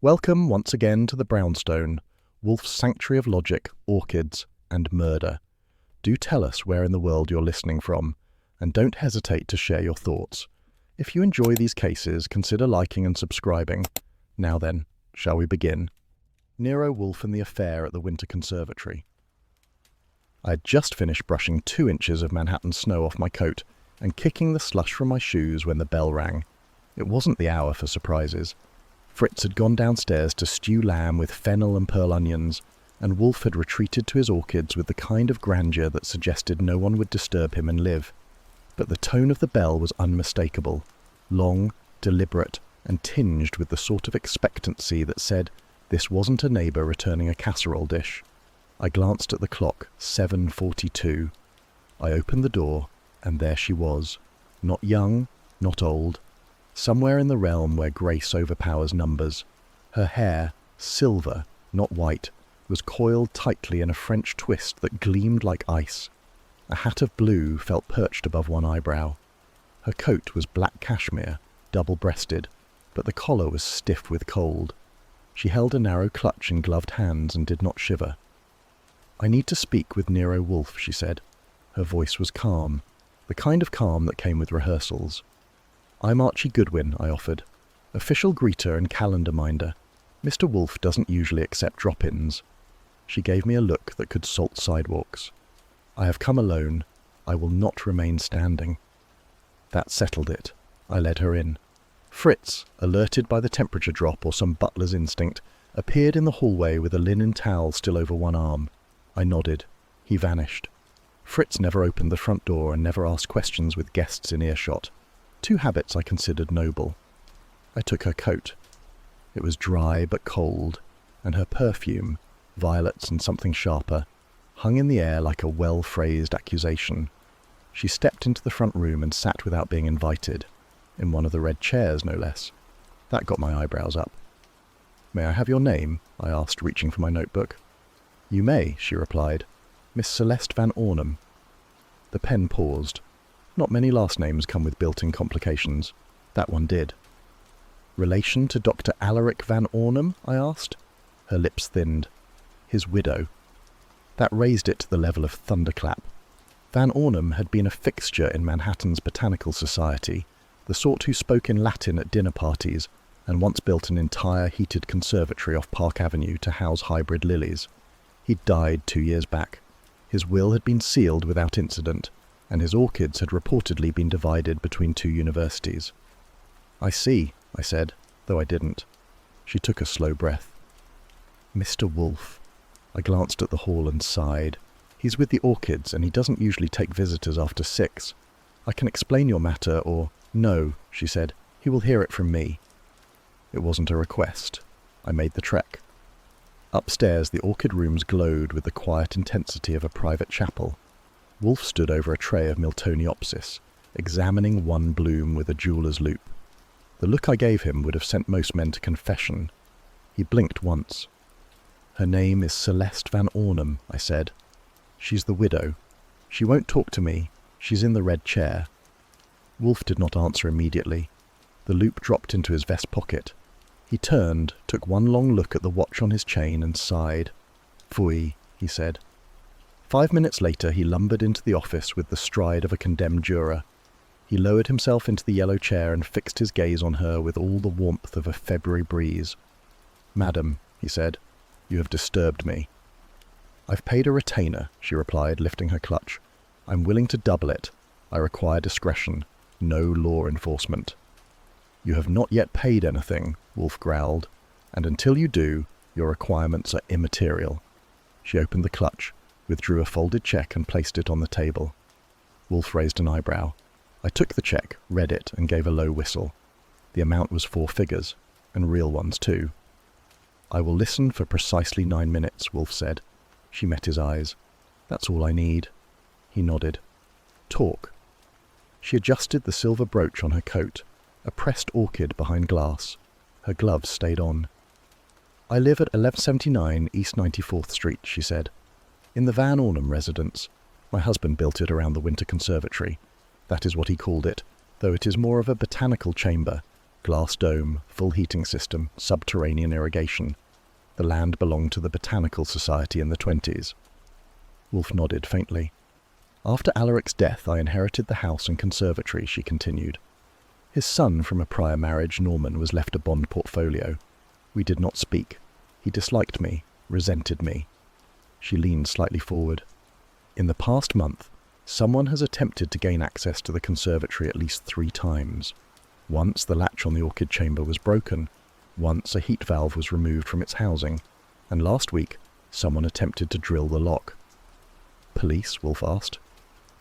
Welcome once again to the Brownstone, Wolfe's sanctuary of logic, orchids, and murder. Do tell us where in the world you're listening from, and don't hesitate to share your thoughts. If you enjoy these cases, consider liking and subscribing. Now then, shall we begin? Nero Wolfe and the affair at the Winter Conservatory. I had just finished brushing 2 inches of Manhattan snow off my coat and kicking the slush from my shoes when the bell rang. It wasn't the hour for surprises. Fritz had gone downstairs to stew lamb with fennel and pearl onions, and Wolfe had retreated to his orchids with the kind of grandeur that suggested no one would disturb him and live. But the tone of the bell was unmistakable, long, deliberate, and tinged with the sort of expectancy that said this wasn't a neighbour returning a casserole dish. I glanced at the clock, 7:42. I opened the door, and there she was, not young, not old, somewhere in the realm where grace overpowers numbers. Her hair, silver, not white, was coiled tightly in a French twist that gleamed like ice. A hat of blue felt perched above one eyebrow. Her coat was black cashmere, double-breasted, but the collar was stiff with cold. She held a narrow clutch in gloved hands and did not shiver. "I need to speak with Nero Wolfe," she said. Her voice was calm, the kind of calm that came with rehearsals. "I'm Archie Goodwin," I offered. "Official greeter and calendar minder. Mr. Wolfe doesn't usually accept drop-ins." She gave me a look that could salt sidewalks. "I have come alone. I will not remain standing." That settled it. I led her in. Fritz, alerted by the temperature drop or some butler's instinct, appeared in the hallway with a linen towel still over one arm. I nodded. He vanished. Fritz never opened the front door and never asked questions with guests in earshot. 2 habits I considered noble. I took her coat. It was dry but cold, and her perfume, violets and something sharper, hung in the air like a well-phrased accusation. She stepped into the front room and sat without being invited, in one of the red chairs, no less. That got my eyebrows up. "May I have your name?" I asked, reaching for my notebook. "You may," she replied. "Miss Celeste Van Ornum." The pen paused. Not many last names come with built-in complications. That one did. "Relation to Dr. Alaric Van Ornum?" I asked. Her lips thinned. "His widow." That raised it to the level of thunderclap. Van Ornum had been a fixture in Manhattan's Botanical Society, the sort who spoke in Latin at dinner parties, and once built an entire heated conservatory off Park Avenue to house hybrid lilies. He'd died 2 years back. His will had been sealed without incident, and his orchids had reportedly been divided between 2 universities. "I see," I said, though I didn't. She took a slow breath. "Mr. Wolfe." I glanced at the hall and sighed. "He's with the orchids, and he doesn't usually take visitors after 6. I can explain your matter, or—" "No," she said. "He will hear it from me." It wasn't a request. I made the trek. Upstairs, the orchid rooms glowed with the quiet intensity of a private chapel. Wolfe stood over a tray of Miltoniopsis, examining one bloom with a jeweller's loupe. The look I gave him would have sent most men to confession. He blinked once. "Her name is Celeste Van Ornum," I said. "She's the widow. She won't talk to me. She's in the red chair." Wolfe did not answer immediately. The loupe dropped into his vest pocket. He turned, took one long look at the watch on his chain and sighed. "Phooey," he said. 5 minutes later he lumbered into the office with the stride of a condemned juror. He lowered himself into the yellow chair and fixed his gaze on her with all the warmth of a February breeze. "Madam," he said, "you have disturbed me." "I've paid a retainer," she replied, lifting her clutch. "I'm willing to double it. I require discretion, no law enforcement." "You have not yet paid anything," Wolfe growled, "and until you do, your requirements are immaterial." She opened the clutch, withdrew a folded check and placed it on the table. Wolfe raised an eyebrow. I took the check, read it, and gave a low whistle. The amount was 4 figures, and real ones too. "I will listen for precisely 9 minutes," Wolfe said. She met his eyes. "That's all I need." He nodded. "Talk." She adjusted the silver brooch on her coat, a pressed orchid behind glass. Her gloves stayed on. "I live at 1179 East 94th Street, she said. "In the Van Ornum residence. My husband built it around the Winter Conservatory. That is what he called it, though it is more of a botanical chamber. Glass dome, full heating system, subterranean irrigation. The land belonged to the Botanical Society in the 20s. Wolfe nodded faintly. After Alaric's death, I inherited the house and conservatory, she continued. His son from a prior marriage, Norman, was left a bond portfolio. We did not speak. He disliked me, resented me. She leaned slightly forward. In the past month, someone has attempted to gain access to the conservatory at least 3 times. Once the latch on the orchid chamber was broken, once a heat valve was removed from its housing, and last week someone attempted to drill the lock. Police? Wolfe asked.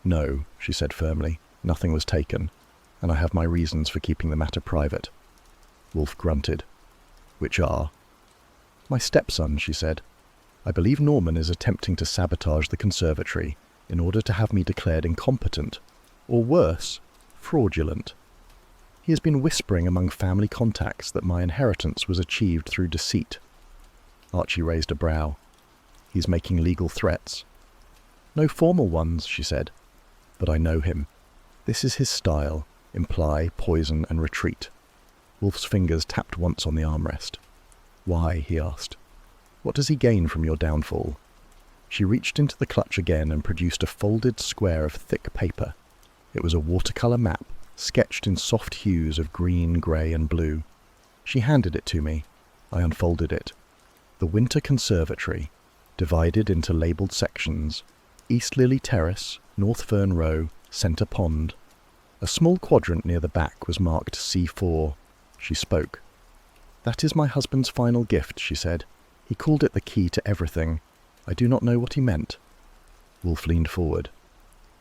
No, she said firmly. Nothing was taken, and I have my reasons for keeping the matter private. Wolfe grunted. Which are? My stepson, she said. I believe Norman is attempting to sabotage the conservatory in order to have me declared incompetent, or worse, fraudulent. He has been whispering among family contacts that my inheritance was achieved through deceit. Archie raised a brow. He's making legal threats. No formal ones, she said, but I know him. This is his style, imply, poison, and retreat. Wolfe's fingers tapped once on the armrest. Why? He asked. What does he gain from your downfall? She reached into the clutch again and produced a folded square of thick paper. It was a watercolour map, sketched in soft hues of green, grey and blue. She handed it to me. I unfolded it. The Winter Conservatory, divided into labelled sections. East Lily Terrace, North Fern Row, Centre Pond. A small quadrant near the back was marked C4. She spoke. That is my husband's final gift, she said. He called it the key to everything. I do not know what he meant. Wolfe leaned forward.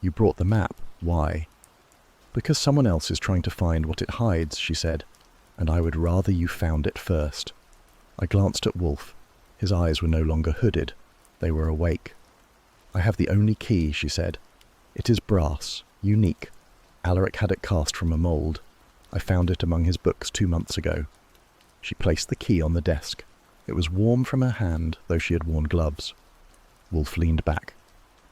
You brought the map. Why? Because someone else is trying to find what it hides, she said, and I would rather you found it first. I glanced at Wolfe. His eyes were no longer hooded. They were awake. I have the only key, she said. It is brass, unique. Alaric had it cast from a mould. I found it among his books 2 months ago. She placed the key on the desk. It was warm from her hand, though she had worn gloves. Wolfe leaned back.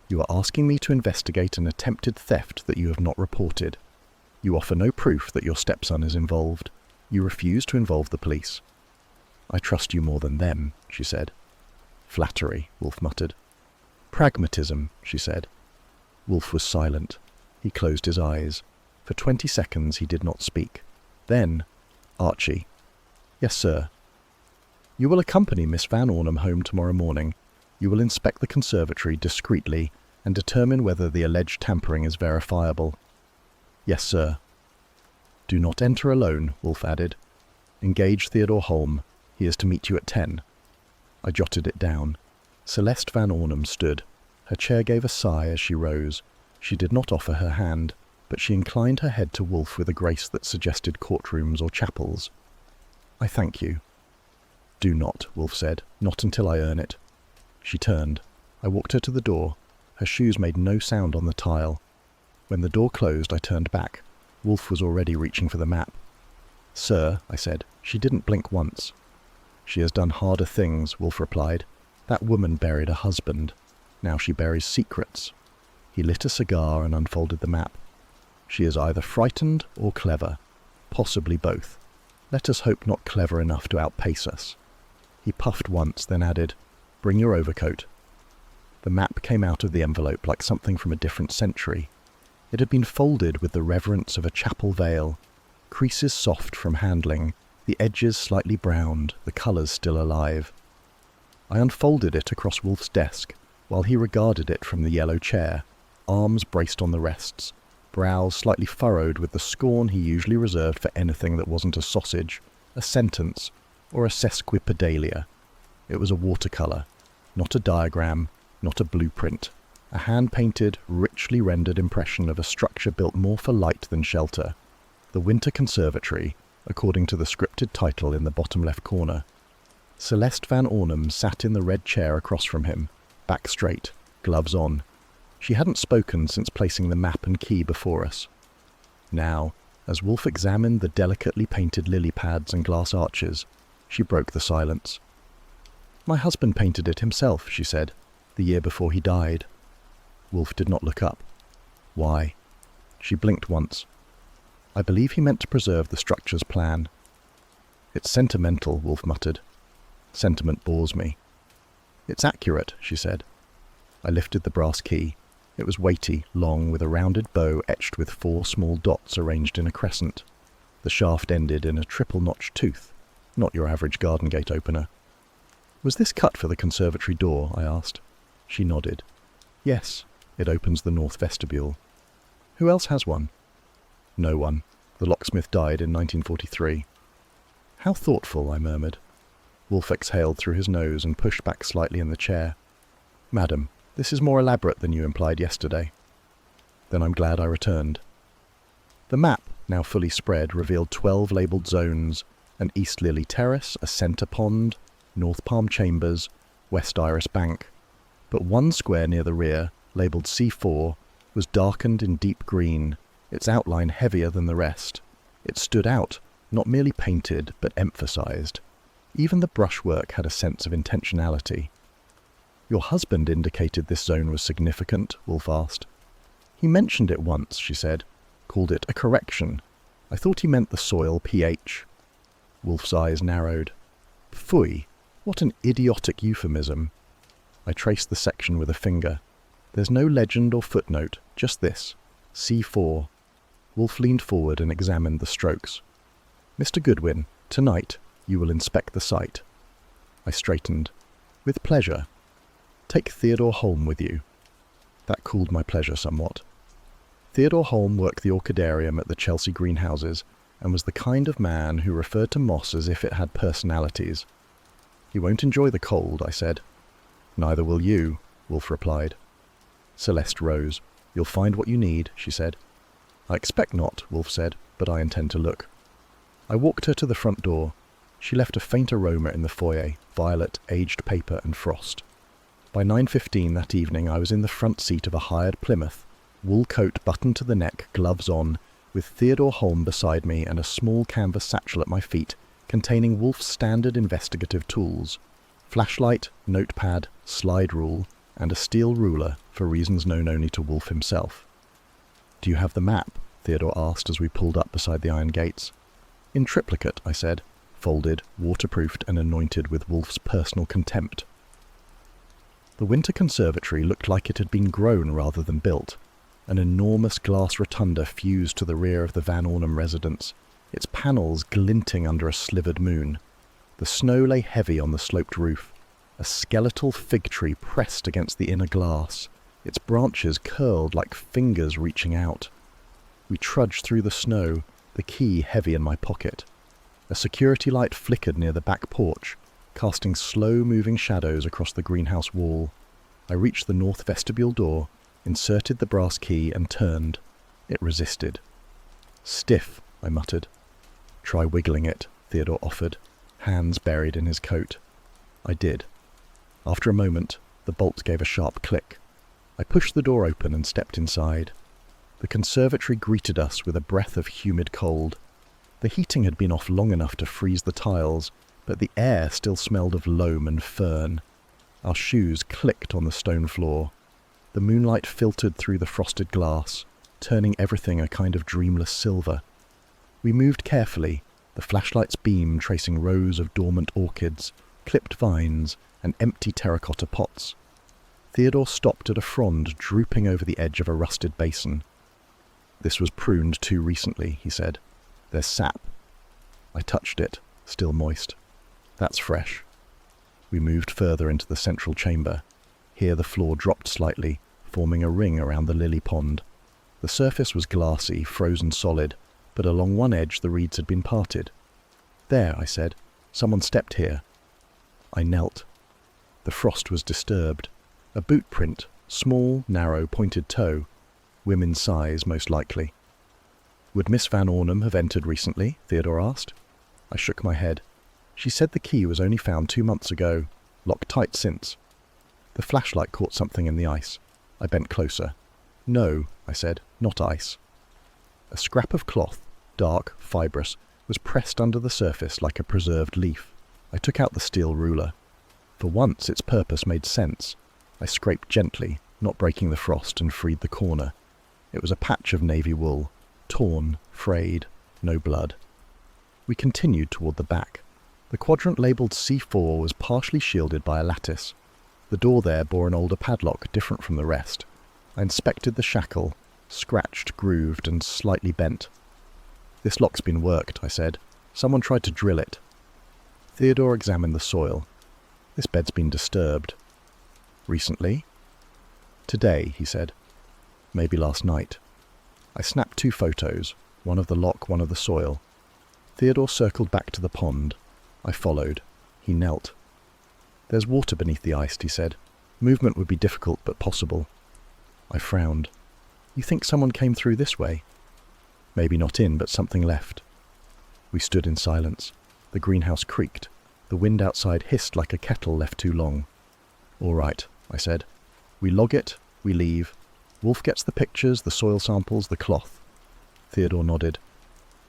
You are asking me to investigate an attempted theft that you have not reported. You offer no proof that your stepson is involved. You refuse to involve the police. I trust you more than them, she said. Flattery, Wolfe muttered. Pragmatism, she said. Wolfe was silent. He closed his eyes. For 20 seconds he did not speak. Then, Archie. Yes, sir. You will accompany Miss Van Ornum home tomorrow morning. You will inspect the conservatory discreetly and determine whether the alleged tampering is verifiable. Yes, sir. Do not enter alone, Wolfe added. Engage Theodore Holm. He is to meet you at 10. I jotted it down. Celeste Van Ornum stood. Her chair gave a sigh as she rose. She did not offer her hand, but she inclined her head to Wolfe with a grace that suggested courtrooms or chapels. I thank you. Do not, Wolfe said. Not until I earn it. She turned. I walked her to the door. Her shoes made no sound on the tile. When the door closed, I turned back. Wolfe was already reaching for the map. Sir, I said. She didn't blink once. She has done harder things, Wolfe replied. That woman buried a husband. Now she buries secrets. He lit a cigar and unfolded the map. She is either frightened or clever. Possibly both. Let us hope not clever enough to outpace us. He puffed once, then added, Bring your overcoat. The map came out of the envelope like something from a different century. It had been folded with the reverence of a chapel veil, creases soft from handling, the edges slightly browned, the colours still alive. I unfolded it across Wolfe's desk, while he regarded it from the yellow chair, arms braced on the rests, brows slightly furrowed with the scorn he usually reserved for anything that wasn't a sausage, a sentence, or a sesquipedalia. It was a watercolour, not a diagram, not a blueprint. A hand-painted, richly rendered impression of a structure built more for light than shelter. The Winter Conservatory, according to the scripted title in the bottom left corner. Celeste Van Ornum sat in the red chair across from him, back straight, gloves on. She hadn't spoken since placing the map and key before us. Now, as Wolfe examined the delicately painted lily pads and glass arches, she broke the silence. My husband painted it himself, she said, the year before he died. Wolfe did not look up. Why? She blinked once. I believe he meant to preserve the structure's plan. It's sentimental, Wolfe muttered. Sentiment bores me. It's accurate, she said. I lifted the brass key. It was weighty, long, with a rounded bow etched with 4 small dots arranged in a crescent. The shaft ended in a triple-notched tooth, not your average garden gate opener. Was this cut for the conservatory door? I asked. She nodded. Yes, it opens the north vestibule. Who else has one? No one. The locksmith died in 1943. How thoughtful, I murmured. Wolfe exhaled through his nose and pushed back slightly in the chair. Madam, this is more elaborate than you implied yesterday. Then I'm glad I returned. The map, now fully spread, revealed 12 labelled zones: an East Lily Terrace, a centre pond, North Palm Chambers, West Iris Bank. But one square near the rear, labelled C4, was darkened in deep green, its outline heavier than the rest. It stood out, not merely painted, but emphasised. Even the brushwork had a sense of intentionality. Your husband indicated this zone was significant, Wolfe asked. He mentioned it once, she said. Called it a correction. I thought he meant the soil pH. Wolfe's eyes narrowed. Phooey, what an idiotic euphemism. I traced the section with a finger. There's no legend or footnote, just this. C4. Wolfe leaned forward and examined the strokes. Mr. Goodwin, tonight you will inspect the site. I straightened. With pleasure. Take Theodore Holm with you. That cooled my pleasure somewhat. Theodore Holm worked the orchidarium at the Chelsea greenhouses and was the kind of man who referred to moss as if it had personalities. He won't enjoy the cold, I said. Neither will you, Wolfe replied. Celeste rose. You'll find what you need, she said. I expect not, Wolfe said, but I intend to look. I walked her to the front door. She left a faint aroma in the foyer, violet, aged paper and frost. By 9:15 that evening I was in the front seat of a hired Plymouth, wool coat buttoned to the neck, gloves on, with Theodore Holm beside me and a small canvas satchel at my feet containing Wolfe's standard investigative tools: flashlight, notepad, slide rule, and a steel ruler for reasons known only to Wolfe himself. Do you have the map? Theodore asked as we pulled up beside the iron gates. In triplicate, I said, folded, waterproofed and anointed with Wolfe's personal contempt. The winter conservatory looked like it had been grown rather than built. An enormous glass rotunda fused to the rear of the Van Ornum residence, its panels glinting under a slivered moon. The snow lay heavy on the sloped roof, a skeletal fig tree pressed against the inner glass, its branches curled like fingers reaching out. We trudged through the snow, the key heavy in my pocket. A security light flickered near the back porch, casting slow-moving shadows across the greenhouse wall. I reached the north vestibule door, inserted the brass key and turned. It resisted. Stiff, I muttered. Try wiggling it, Theodore offered, hands buried in his coat. I did. After a moment, the bolt gave a sharp click. I pushed the door open and stepped inside. The conservatory greeted us with a breath of humid cold. The heating had been off long enough to freeze the tiles, but the air still smelled of loam and fern. Our shoes clicked on the stone floor. The moonlight filtered through the frosted glass, turning everything a kind of dreamless silver. We moved carefully, the flashlight's beam tracing rows of dormant orchids, clipped vines, and empty terracotta pots. Theodore stopped at a frond drooping over the edge of a rusted basin. This was pruned too recently, he said. There's sap. I touched it, still moist. That's fresh. We moved further into the central chamber. Here the floor dropped slightly, forming a ring around the lily pond. The surface was glassy, frozen solid, but along one edge the reeds had been parted. There, I said. Someone stepped here. I knelt. The frost was disturbed. A boot print, small, narrow, pointed toe. Women's size, most likely. Would Miss Van Ornum have entered recently? Theodore asked. I shook my head. She said the key was only found 2 months ago, locked tight since. The flashlight caught something in the ice. I bent closer. No, I said, not ice. A scrap of cloth, dark, fibrous, was pressed under the surface like a preserved leaf. I took out the steel ruler. For once its purpose made sense. I scraped gently, not breaking the frost, and freed the corner. It was a patch of navy wool, torn, frayed, no blood. We continued toward the back. The quadrant labelled C4 was partially shielded by a lattice. The door there bore an older padlock different from the rest. I inspected the shackle, scratched, grooved, and slightly bent. "This lock's been worked," I said. "Someone tried to drill it." Theodore examined the soil. "This bed's been disturbed." "Recently?" "Today," he said. "Maybe last night." I snapped 2 photos, one of the lock, one of the soil. Theodore circled back to the pond. I followed. He knelt. "There's water beneath the ice," he said. "Movement would be difficult, but possible." I frowned. "You think someone came through this way?" "Maybe not in, but something left." We stood in silence. The greenhouse creaked. The wind outside hissed like a kettle left too long. "All right," I said. "We log it, we leave. Wolfe gets the pictures, the soil samples, the cloth." Theodore nodded.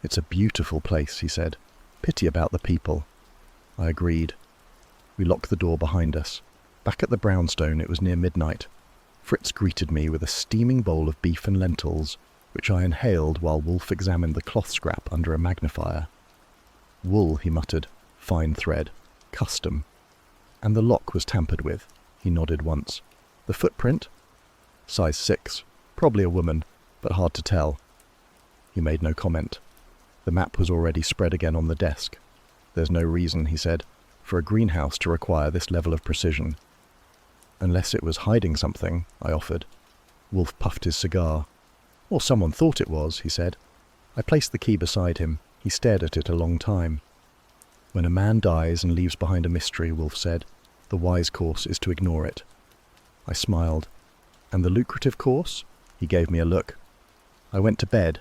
"It's a beautiful place," he said. "Pity about the people." I agreed. We locked the door behind us. Back at the brownstone, it was near midnight. Fritz greeted me with a steaming bowl of beef and lentils, which I inhaled while Wolfe examined the cloth scrap under a magnifier. "Wool," he muttered. "Fine thread. Custom." "And the lock was tampered with." He nodded once. "The footprint?" "Size 6. Probably a woman, but hard to tell." He made no comment. The map was already spread again on the desk. "There's no reason," he said, "for a greenhouse to require this level of precision." "Unless it was hiding something," I offered. Wolfe puffed his cigar. "Or someone thought it was," he said. I placed the key beside him. He stared at it a long time. "When a man dies and leaves behind a mystery," Wolfe said, "the wise course is to ignore it." I smiled. "And the lucrative course?" He gave me a look. "I went to bed,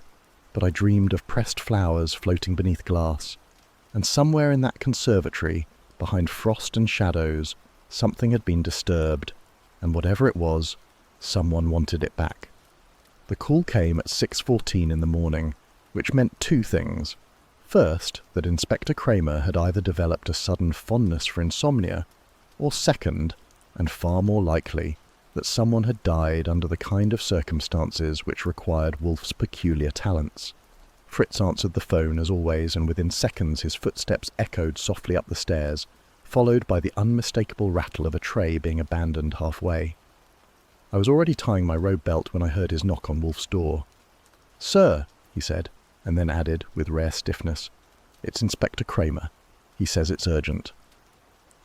but I dreamed of pressed flowers floating beneath glass. And somewhere in that conservatory, behind frost and shadows, something had been disturbed, and whatever it was, someone wanted it back." The call came at 6:14 in the morning, which meant 2 things. First, that Inspector Kramer had either developed a sudden fondness for insomnia, or second, and far more likely, that someone had died under the kind of circumstances which required Wolfe's peculiar talents. Fritz answered the phone as always, and within seconds his footsteps echoed softly up the stairs, followed by the unmistakable rattle of a tray being abandoned halfway. I was already tying my robe belt when I heard his knock on Wolfe's door. "Sir," he said, and then added, with rare stiffness, "It's Inspector Kramer. He says it's urgent."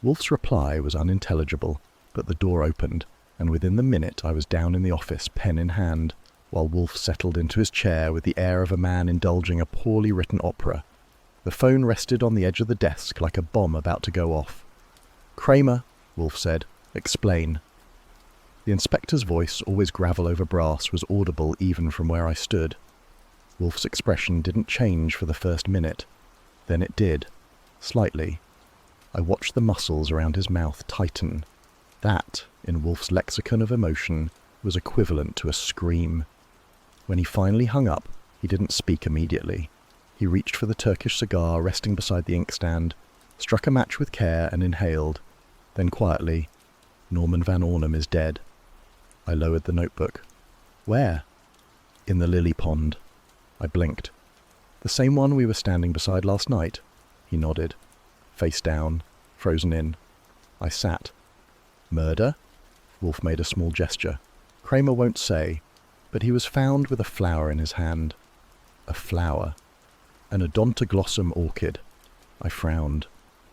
Wolfe's reply was unintelligible, but the door opened, and within the minute I was down in the office, pen in hand, while Wolfe settled into his chair with the air of a man indulging a poorly written opera. The phone rested on the edge of the desk like a bomb about to go off. "Kramer," Wolfe said, "explain." The inspector's voice, always gravel over brass, was audible even from where I stood. Wolfe's expression didn't change for the first minute. Then it did, slightly. I watched the muscles around his mouth tighten. That, in Wolfe's lexicon of emotion, was equivalent to a scream. When he finally hung up, he didn't speak immediately. He reached for the Turkish cigar resting beside the inkstand, struck a match with care and inhaled. Then quietly, "Norman Van Ornum is dead." I lowered the notebook. "Where?" "In the lily pond." I blinked. "The same one we were standing beside last night?" He nodded. Face down, frozen in. I sat. "Murder?" Wolfe made a small gesture. "Kramer won't say, but he was found with a flower in his hand." A flower. An odontoglossum orchid. I frowned.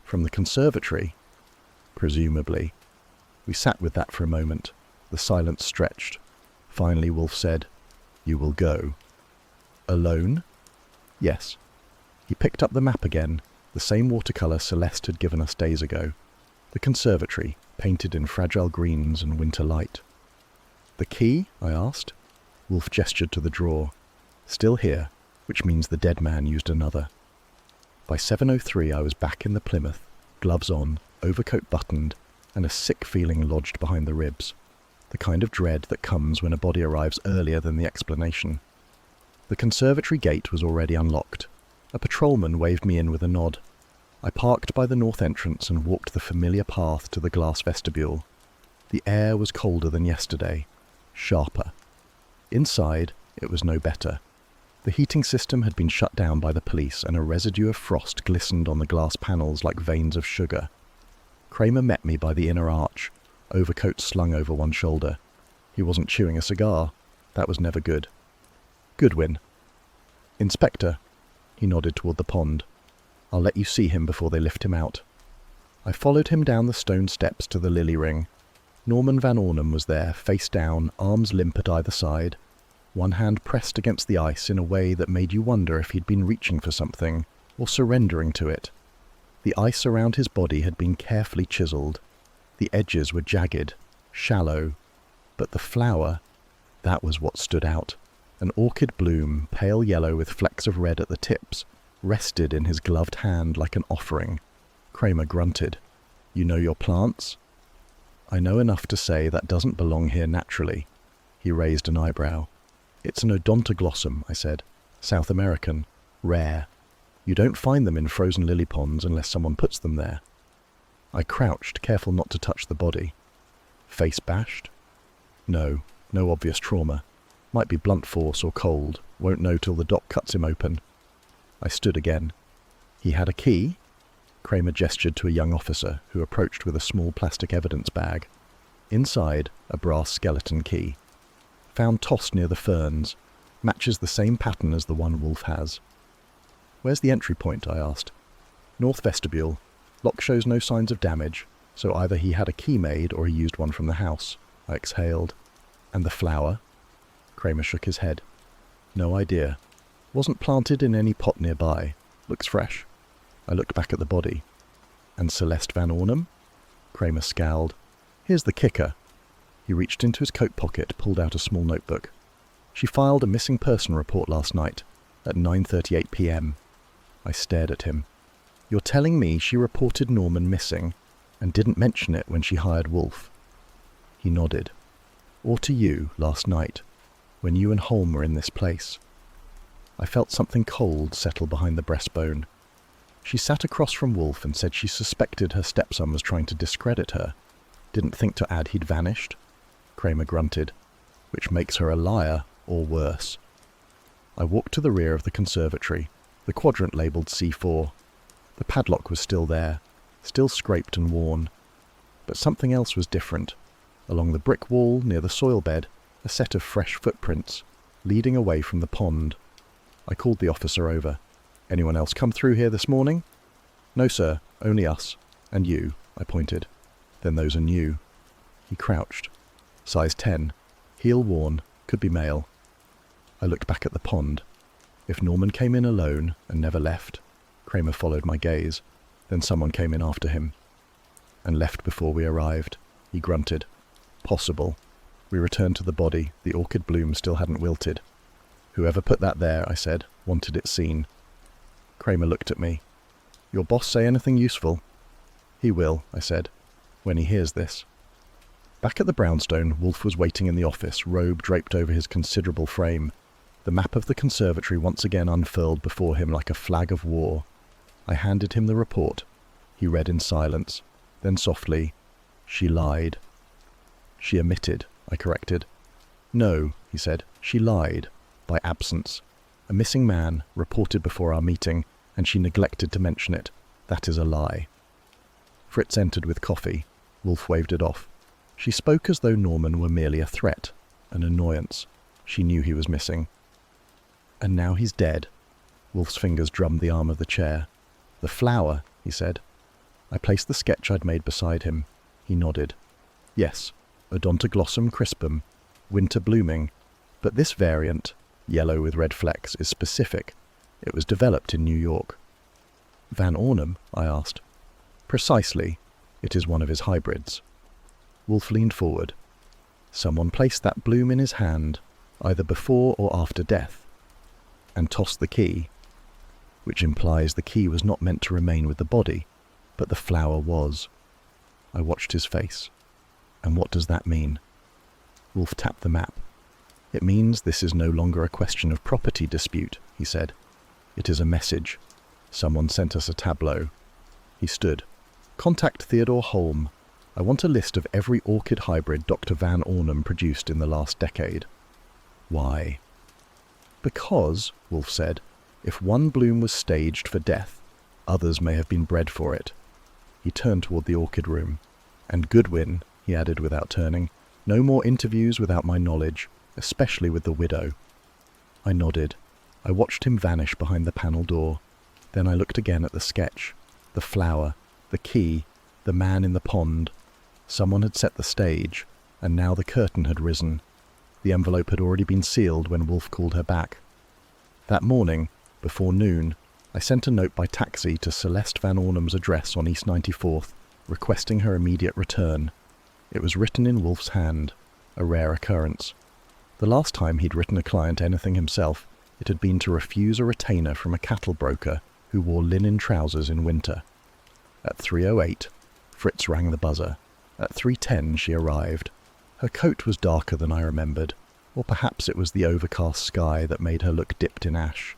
"From the conservatory?" "Presumably." We sat with that for a moment. The silence stretched. Finally Wolfe said, "You will go." "Alone?" "Yes." He picked up the map again, the same watercolour Celeste had given us days ago. The conservatory, painted in fragile greens and winter light. "The key?" I asked. Wolfe gestured to the drawer. "Still here, which means the dead man used another." By 7:03 I was back in the Plymouth, gloves on, overcoat buttoned, and a sick feeling lodged behind the ribs. The kind of dread that comes when a body arrives earlier than the explanation. The conservatory gate was already unlocked. A patrolman waved me in with a nod. I parked by the north entrance and walked the familiar path to the glass vestibule. The air was colder than yesterday, sharper. Inside, it was no better. The heating system had been shut down by the police, and a residue of frost glistened on the glass panels like veins of sugar. Kramer met me by the inner arch, overcoat slung over one shoulder. He wasn't chewing a cigar. That was never good. "Goodwin." "Inspector." He nodded toward the pond. "I'll let you see him before they lift him out." I followed him down the stone steps to the lily ring. Norman Van Ornum was there, face down, arms limp at either side, one hand pressed against the ice in a way that made you wonder if he'd been reaching for something or surrendering to it. The ice around his body had been carefully chiseled. The edges were jagged, shallow, but the flower, that was what stood out. An orchid bloom, pale yellow with flecks of red at the tips, rested in his gloved hand like an offering. Kramer grunted. "You know your plants?" "I know enough to say that doesn't belong here naturally." He raised an eyebrow. "It's an odontoglossum," I said. "South American. Rare. You don't find them in frozen lily ponds unless someone puts them there." I crouched, careful not to touch the body. "Face bashed?" "No. No obvious trauma. Might be blunt force or cold. Won't know till the doc cuts him open." I stood again. "He had a key?" Kramer gestured to a young officer who approached with a small plastic evidence bag. Inside, a brass skeleton key. "Found tossed near the ferns. Matches the same pattern as the one Wolfe has." "Where's the entry point?" I asked. "North vestibule. Lock shows no signs of damage, so either he had a key made or he used one from the house." I exhaled. "And the flower?" Kramer shook his head. "No idea. Wasn't planted in any pot nearby. Looks fresh." I looked back at the body. "And Celeste Van Ornum?" Kramer scowled. "Here's the kicker." He reached into his coat pocket, pulled out a small notebook. "She filed a missing person report last night, at 9:38 p.m. I stared at him. "You're telling me she reported Norman missing, and didn't mention it when she hired Wolfe?" He nodded. "Or to you, last night, when you and Holm were in this place." I felt something cold settle behind the breastbone. She sat across from Wolfe and said she suspected her stepson was trying to discredit her. Didn't think to add he'd vanished. Kramer grunted. "Which makes her a liar, or worse." I walked to the rear of the conservatory, the quadrant labelled C4. The padlock was still there, still scraped and worn. But something else was different. Along the brick wall, near the soil bed, a set of fresh footprints, leading away from the pond. I called the officer over. "Anyone else come through here this morning?" "No, sir, only us. And you," I pointed. "Then those are new." He crouched. Size 10. Heel worn. Could be male. I looked back at the pond. If Norman came in alone and never left, Kramer followed my gaze. Then someone came in after him. "And left before we arrived," he grunted. "Possible." We returned to the body. The orchid bloom still hadn't wilted. "Whoever put that there," I said, "wanted it seen." Kramer looked at me. "Your boss say anything useful?" "He will," I said, "when he hears this." Back at the brownstone, Wolfe was waiting in the office, robe draped over his considerable frame. The map of the conservatory once again unfurled before him like a flag of war. I handed him the report. He read in silence. Then softly, "She lied." "She omitted," I corrected. "No," he said, "she lied. By absence. A missing man, reported before our meeting, and she neglected to mention it. That is a lie." Fritz entered with coffee. Wolfe waved it off. She spoke as though Norman were merely a threat, an annoyance. She knew he was missing. "And now he's dead." Wolfe's fingers drummed the arm of the chair. "The flower," he said. I placed the sketch I'd made beside him. He nodded. "Yes, Odontoglossum crispum, winter blooming. But this variant, yellow with red flecks, is specific. It was developed in New York." "Van Ornum?" I asked. "Precisely. It is one of his hybrids." Wolfe leaned forward. "Someone placed that bloom in his hand, either before or after death, and tossed the key, which implies the key was not meant to remain with the body, but the flower was." I watched his face. "And what does that mean?" Wolfe tapped the map. "It means this is no longer a question of property dispute," he said. "It is a message. Someone sent us a tableau." He stood. "Contact Theodore Holm. I want a list of every orchid hybrid Dr. Van Ornum produced in the last decade." "Why?" Because, Wolfe said, if one bloom was staged for death, others may have been bred for it. He turned toward the orchid room. And Goodwin, he added without turning, no more interviews without my knowledge, especially with the widow. I nodded. I watched him vanish behind the panel door. Then I looked again at the sketch, the flower, the key, the man in the pond. Someone had set the stage, and now the curtain had risen. The envelope had already been sealed when Wolfe called her back. That morning, before noon, I sent a note by taxi to Celeste Van Ornum's address on East 94th, requesting her immediate return. It was written in Wolfe's hand, a rare occurrence. The last time he'd written a client anything himself, it had been to refuse a retainer from a cattle broker who wore linen trousers in winter. At 3:08, Fritz rang the buzzer. At 3:10 she arrived. Her coat was darker than I remembered, or perhaps it was the overcast sky that made her look dipped in ash.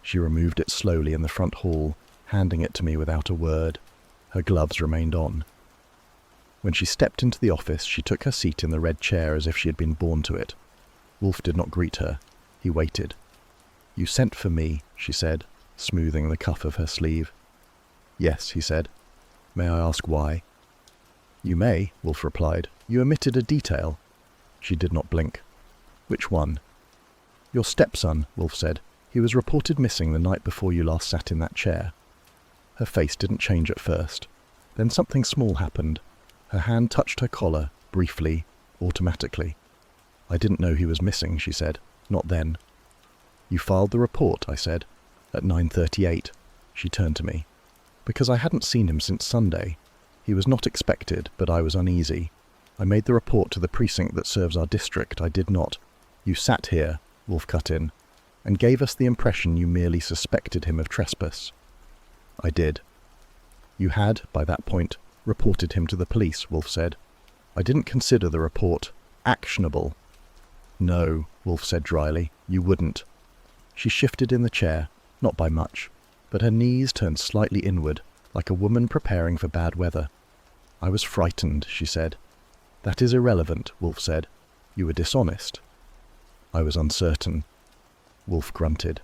She removed it slowly in the front hall, handing it to me without a word. Her gloves remained on. When she stepped into the office, she took her seat in the red chair as if she had been born to it. Wolfe did not greet her. He waited. "You sent for me," she said, smoothing the cuff of her sleeve. "Yes," he said. "May I ask why?" "You may," Wolfe replied. "You omitted a detail." She did not blink. "Which one?" "Your stepson," Wolfe said. "He was reported missing the night before you last sat in that chair." Her face didn't change at first. Then something small happened. Her hand touched her collar, briefly, automatically. "I didn't know he was missing," she said. "Not then." "You filed the report," I said. "At 9:38. She turned to me. "Because I hadn't seen him since Sunday. He was not expected, but I was uneasy. I made the report to the precinct that serves our district. I did not." "You sat here," Wolfe cut in, "and gave us the impression you merely suspected him of trespass." "I did." "You had, by that point, reported him to the police," Wolfe said. "I didn't consider the report actionable." "No," Wolfe said dryly, "you wouldn't." She shifted in the chair, not by much, but her knees turned slightly inward, like a woman preparing for bad weather. "I was frightened," she said. "That is irrelevant," Wolfe said. "You were dishonest." "I was uncertain." Wolfe grunted.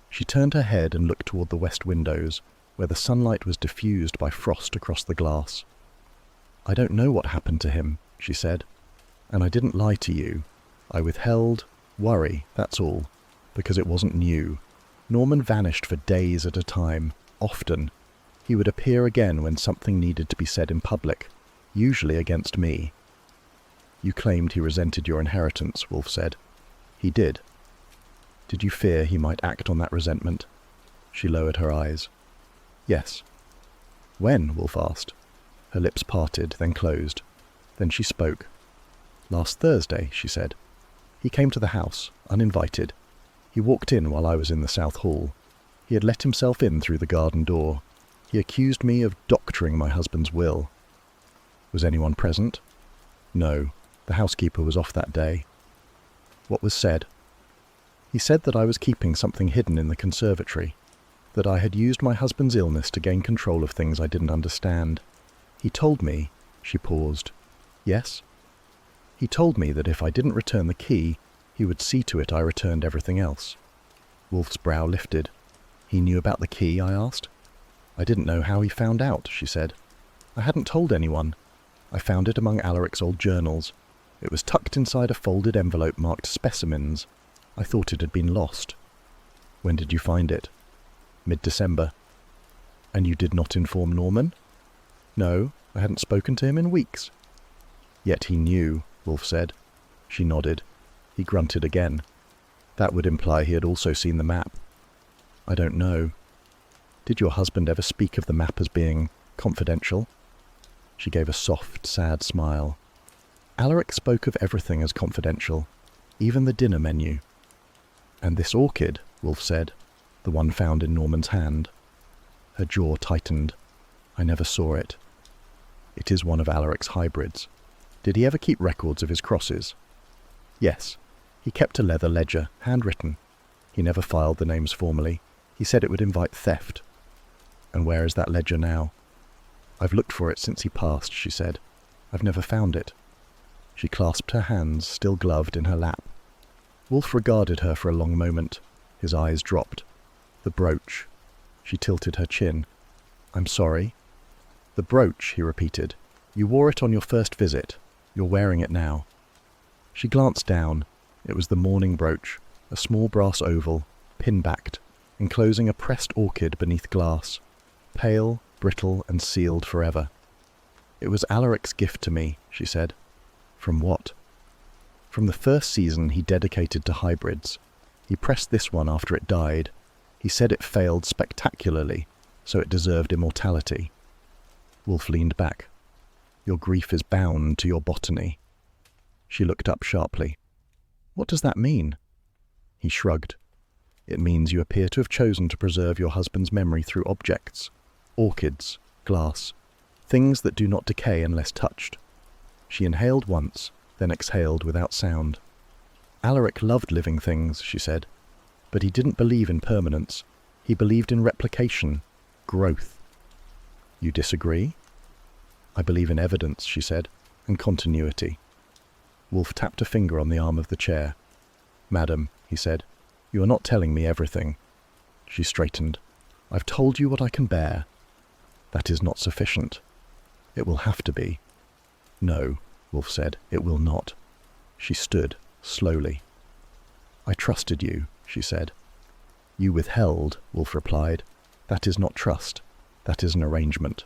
She turned her head and looked toward the west windows, where the sunlight was diffused by frost across the glass. "I don't know what happened to him," she said. "And I didn't lie to you. I withheld worry, that's all, because it wasn't new. Norman vanished for days at a time, often. He would appear again when something needed to be said in public, usually against me." "You claimed he resented your inheritance," Wolfe said. "He did." "Did you fear he might act on that resentment?" She lowered her eyes. "Yes." "When?" Wolfe asked. Her lips parted, then closed. Then she spoke. "Last Thursday," she said. "He came to the house, uninvited. He walked in while I was in the South Hall. He had let himself in through the garden door. He accused me of doctoring my husband's will." "Was anyone present?" "No. The housekeeper was off that day." "What was said?" "He said that I was keeping something hidden in the conservatory, that I had used my husband's illness to gain control of things I didn't understand. He told me—" She paused. "Yes?" "He told me that if I didn't return the key, he would see to it I returned everything else." Wolfe's brow lifted. "He knew about the key?" I asked. "I didn't know how he found out," she said. "I hadn't told anyone. I found it among Alaric's old journals. It was tucked inside a folded envelope marked specimens. I thought it had been lost." "When did you find it?" "Mid-December." "And you did not inform Norman?" "No, I hadn't spoken to him in weeks." "Yet he knew," Wolfe said. She nodded. He grunted again. "That would imply he had also seen the map." "I don't know." "Did your husband ever speak of the map as being confidential?" She gave a soft, sad smile. "Alaric spoke of everything as confidential, even the dinner menu." "And this orchid," Wolfe said, "the one found in Norman's hand." Her jaw tightened. "I never saw it." "It is one of Alaric's hybrids. Did he ever keep records of his crosses?" "Yes. He kept a leather ledger, handwritten. He never filed the names formally. He said it would invite theft." "And where is that ledger now?" "I've looked for it since he passed," she said. "I've never found it." She clasped her hands, still gloved, in her lap. Wolfe regarded her for a long moment. His eyes dropped. The brooch. She tilted her chin. I'm sorry. The brooch, he repeated. You wore it on your first visit. You're wearing it now. She glanced down. It was the mourning brooch, a small brass oval, pin-backed, enclosing a pressed orchid beneath glass, pale, brittle, and sealed forever. It was Alaric's gift to me, she said. From what? From the first season he dedicated to hybrids. He pressed this one after it died. He said it failed spectacularly, so it deserved immortality. Wolfe leaned back. Your grief is bound to your botany. She looked up sharply. What does that mean? He shrugged. It means you appear to have chosen to preserve your husband's memory through objects, orchids, glass, things that do not decay unless touched. She inhaled once, then exhaled without sound. Alaric loved living things, she said, but he didn't believe in permanence. He believed in replication, growth. You disagree? I believe in evidence, she said, and continuity. Wolfe tapped a finger on the arm of the chair. Madam, he said, you are not telling me everything. She straightened. I've told you what I can bear. That is not sufficient. It will have to be. No, Wolfe said, it will not. She stood, slowly. I trusted you, she said. You withheld, Wolfe replied. That is not trust. That is an arrangement.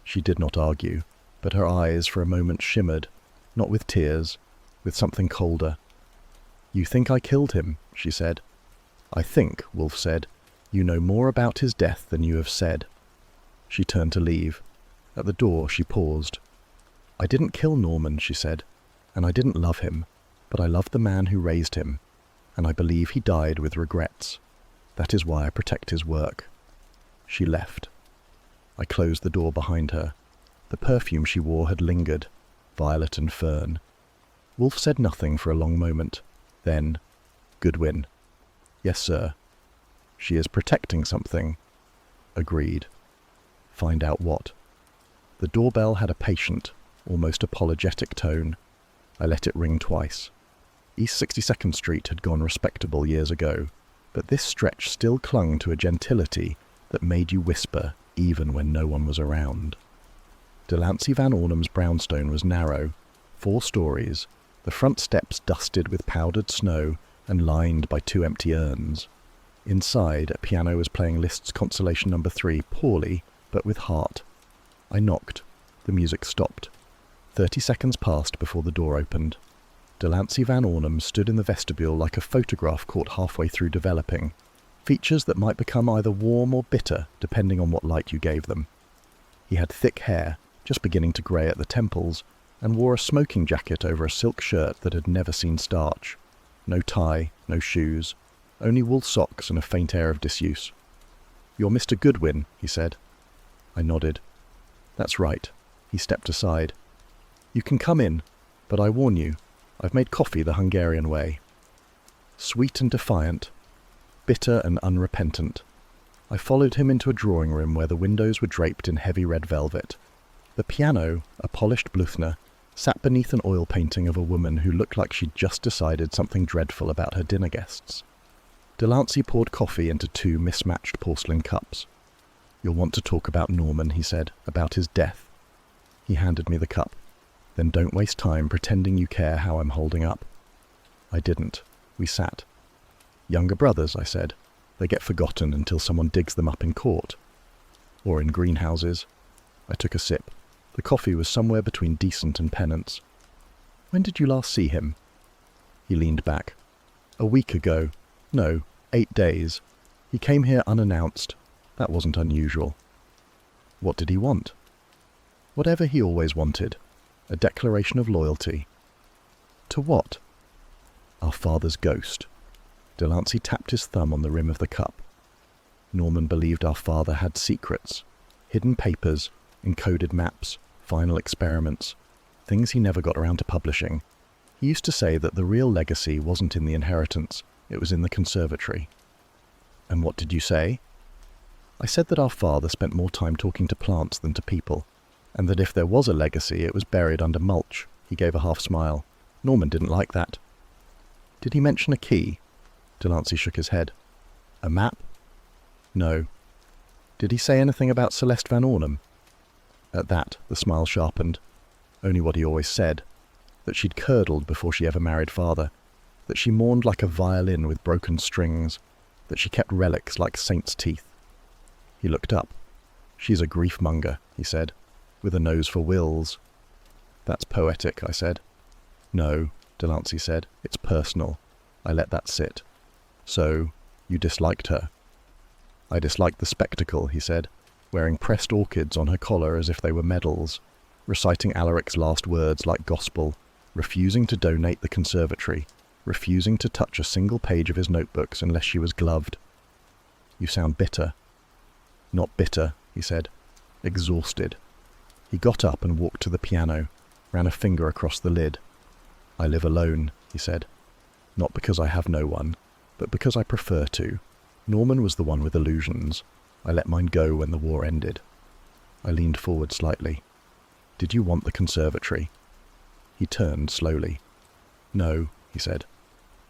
She did not argue, but her eyes for a moment shimmered, not with tears, with something colder. You think I killed him, she said. I think, Wolfe said, you know more about his death than you have said. She turned to leave. At the door she paused. I didn't kill Norman, she said, and I didn't love him, but I loved the man who raised him, and I believe he died with regrets. That is why I protect his work. She left. I closed the door behind her. The perfume she wore had lingered, violet and fern. Wolfe said nothing for a long moment. Then, Goodwin. Yes, sir. She is protecting something. Agreed. Find out what. The doorbell had a patient, almost apologetic tone. I let it ring twice. East 62nd Street had gone respectable years ago, but this stretch still clung to a gentility that made you whisper even when no one was around. Delancey Van Ornum's brownstone was narrow, 4 stories, the front steps dusted with powdered snow and lined by 2 empty urns. Inside, a piano was playing Liszt's Consolation No. 3 poorly, but with heart. I knocked. The music stopped. 30 seconds passed before the door opened. Delancey Van Ornum stood in the vestibule like a photograph caught halfway through developing, features that might become either warm or bitter depending on what light you gave them. He had thick hair, just beginning to grey at the temples, and wore a smoking jacket over a silk shirt that had never seen starch. No tie, no shoes, only wool socks and a faint air of disuse. You're Mr. Goodwin, he said. I nodded. That's right. He stepped aside. You can come in, but I warn you, I've made coffee the Hungarian way. Sweet and defiant, bitter and unrepentant. I followed him into a drawing room where the windows were draped in heavy red velvet. The piano, a polished Bluthner, sat beneath an oil painting of a woman who looked like she'd just decided something dreadful about her dinner guests. Delancey poured coffee into 2 mismatched porcelain cups. You'll want to talk about Norman, he said, about his death. He handed me the cup. Then don't waste time pretending you care how I'm holding up. I didn't. We sat. Younger brothers, I said. They get forgotten until someone digs them up in court. Or in greenhouses. I took a sip. The coffee was somewhere between decent and penance. When did you last see him? He leaned back. A week ago. No, 8 days. He came here unannounced. That wasn't unusual. What did he want? Whatever he always wanted. A declaration of loyalty. To what? Our father's ghost. Delancey tapped his thumb on the rim of the cup. Norman believed our father had secrets. Hidden papers, encoded maps, final experiments. Things he never got around to publishing. He used to say that the real legacy wasn't in the inheritance, it was in the conservatory. And what did you say? I said that our father spent more time talking to plants than to people, and that if there was a legacy, it was buried under mulch. He gave a half smile. Norman didn't like that. Did he mention a key? Delancey shook his head. A map? No. Did he say anything about Celeste Van Ornum? At that, the smile sharpened. Only what he always said. That she'd curdled before she ever married father. That she mourned like a violin with broken strings. That she kept relics like saints' teeth. He looked up. She's a grief-monger, he said, with a nose for wills. That's poetic, I said. No, Delancey said, it's personal. I let that sit. So, you disliked her? I disliked the spectacle, he said, wearing pressed orchids on her collar as if they were medals, reciting Alaric's last words like gospel, refusing to donate the conservatory, refusing to touch a single page of his notebooks unless she was gloved. You sound bitter. Not bitter, he said. Exhausted. He got up and walked to the piano, ran a finger across the lid. I live alone, he said. Not because I have no one, but because I prefer to. Norman was the one with illusions. I let mine go when the war ended. I leaned forward slightly. Did you want the conservatory? He turned slowly. No, he said.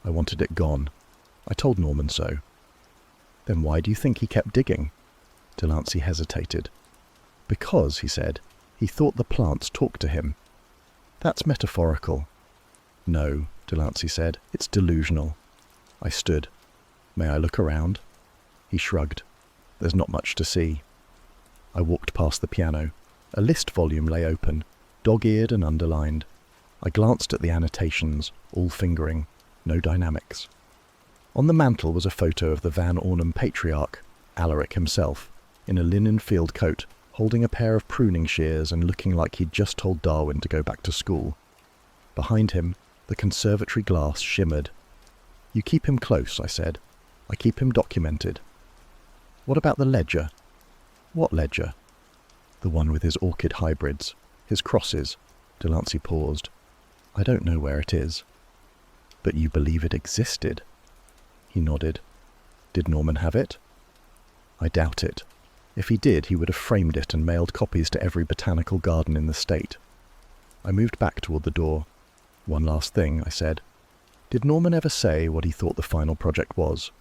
I wanted it gone. I told Norman so. Then why do you think he kept digging? Delancey hesitated. Because, he said, he thought the plants talked to him. That's metaphorical. No, Delancey said, it's delusional. I stood. May I look around? He shrugged. There's not much to see. I walked past the piano. A list volume lay open, dog-eared and underlined. I glanced at the annotations, all fingering, no dynamics. On the mantel was a photo of the Van Ornum patriarch, Alaric himself, in a linen field coat, holding a pair of pruning shears and looking like he'd just told Darwin to go back to school. Behind him, the conservatory glass shimmered. You keep him close, I said. I keep him documented. What about the ledger? What ledger? The one with his orchid hybrids, his crosses. Delancey paused. I don't know where it is. But you believe it existed? He nodded. Did Norman have it? I doubt it. If he did, he would have framed it and mailed copies to every botanical garden in the state. I moved back toward the door. One last thing, I said. Did Norman ever say what he thought the final project was?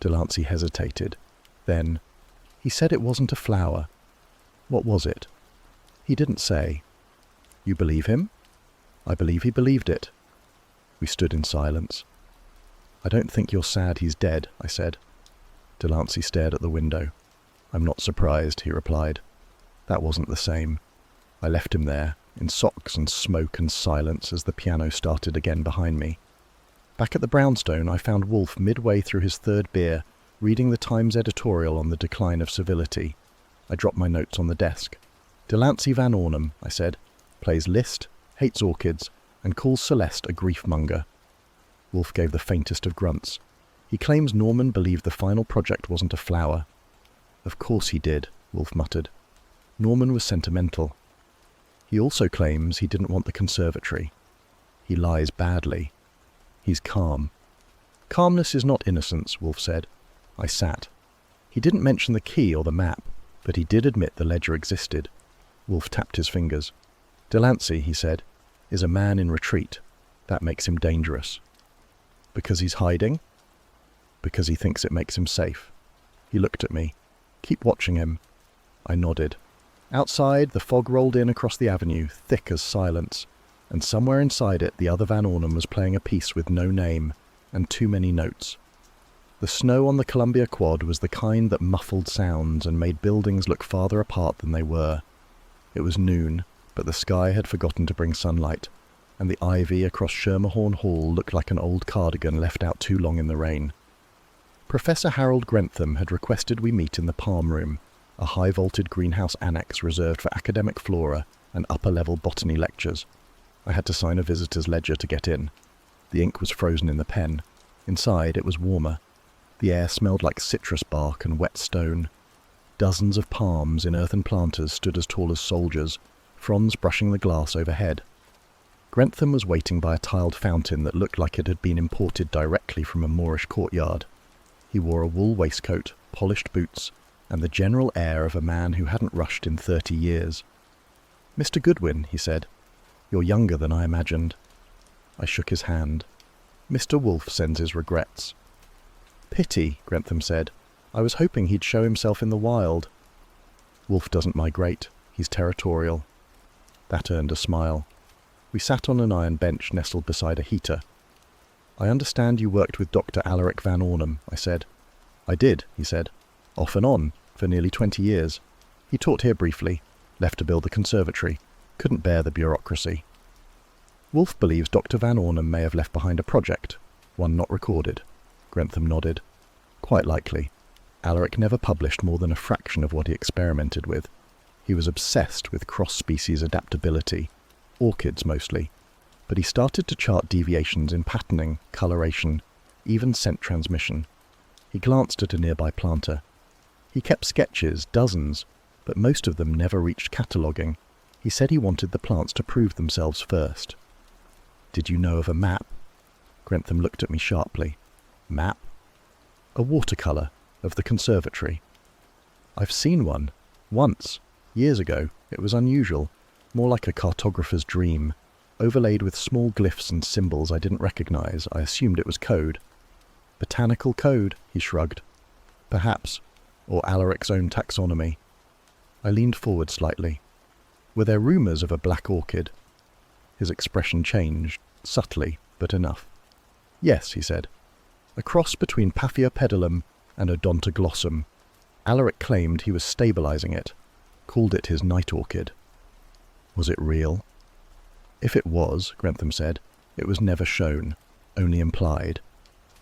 Delancey hesitated. Then, he said it wasn't a flower. What was it? He didn't say. You believe him? I believe he believed it. We stood in silence. I don't think you're sad he's dead, I said. Delancey stared at the window. I'm not surprised, he replied. That wasn't the same. I left him there, in socks and smoke and silence as the piano started again behind me. Back at the brownstone, I found Wolfe midway through his third beer, reading the Times editorial on the decline of civility. I dropped my notes on the desk. Delancey Van Ornum, I said, plays Liszt, hates orchids, and calls Celeste a grief-monger. Wolfe gave the faintest of grunts. He claims Norman believed the final project wasn't a flower. Of course he did, Wolfe muttered. Norman was sentimental. He also claims he didn't want the conservatory. He lies badly. He's calm. Calmness is not innocence, Wolfe said. I sat. He didn't mention the key or the map, but he did admit the ledger existed. Wolfe tapped his fingers. Delancey, he said, is a man in retreat. That makes him dangerous. Because he's hiding? Because he thinks it makes him safe. He looked at me. Keep watching him. I nodded. Outside, the fog rolled in across the avenue, thick as silence, and somewhere inside it the other Van Ornum was playing a piece with no name, and too many notes. The snow on the Columbia Quad was the kind that muffled sounds and made buildings look farther apart than they were. It was noon, but the sky had forgotten to bring sunlight, and the ivy across Schermerhorn Hall looked like an old cardigan left out too long in the rain. Professor Harold Grentham had requested we meet in the Palm Room, a high-vaulted greenhouse annex reserved for academic flora and upper-level botany lectures. I had to sign a visitor's ledger to get in. The ink was frozen in the pen. Inside, it was warmer. The air smelled like citrus bark and wet stone. Dozens of palms in earthen planters stood as tall as soldiers, fronds brushing the glass overhead. Grentham was waiting by a tiled fountain that looked like it had been imported directly from a Moorish courtyard. He wore a wool waistcoat, polished boots, and the general air of a man who hadn't rushed in 30 years. "Mr. Goodwin," he said, "you're younger than I imagined." I shook his hand. "Mr. Wolfe sends his regrets." Pity, Grantham said. I was hoping he'd show himself in the wild. Wolfe doesn't migrate. He's territorial. That earned a smile. We sat on an iron bench nestled beside a heater. I understand you worked with Dr. Alaric van Ornum, I said. I did, he said. Off and on, for nearly 20 years. He taught here briefly, left to build the conservatory. Couldn't bear the bureaucracy. Wolfe believes Dr. van Ornum may have left behind a project, one not recorded. Grantham nodded. Quite likely. Alaric never published more than a fraction of what he experimented with. He was obsessed with cross-species adaptability, orchids mostly, but he started to chart deviations in patterning, coloration, even scent transmission. He glanced at a nearby planter. He kept sketches, dozens, but most of them never reached cataloguing. He said he wanted the plants to prove themselves first. Did you know of a map? Grantham looked at me sharply. Map? A watercolour of the conservatory. I've seen one. Once. Years ago. It was unusual. More like a cartographer's dream. Overlaid with small glyphs and symbols I didn't recognise. I assumed it was code. Botanical code, he shrugged. Perhaps. Or Alaric's own taxonomy. I leaned forward slightly. Were there rumours of a black orchid? His expression changed, subtly, but enough. Yes, he said. A cross between Paphiopedilum and Odontoglossum. Alaric claimed he was stabilising it, called it his night orchid. Was it real? If it was, Grantham said, it was never shown, only implied.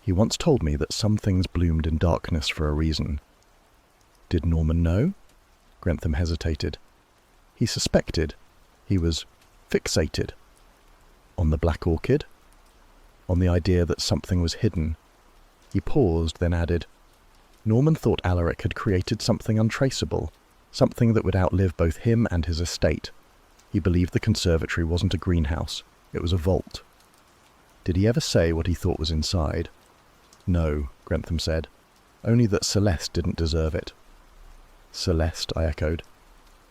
He once told me that some things bloomed in darkness for a reason. Did Norman know? Grantham hesitated. He suspected. He was fixated. On the black orchid? On the idea that something was hidden. He paused, then added, Norman thought Alaric had created something untraceable, something that would outlive both him and his estate. He believed the conservatory wasn't a greenhouse, it was a vault. Did he ever say what he thought was inside? No, Grantham said, only that Celeste didn't deserve it. Celeste, I echoed.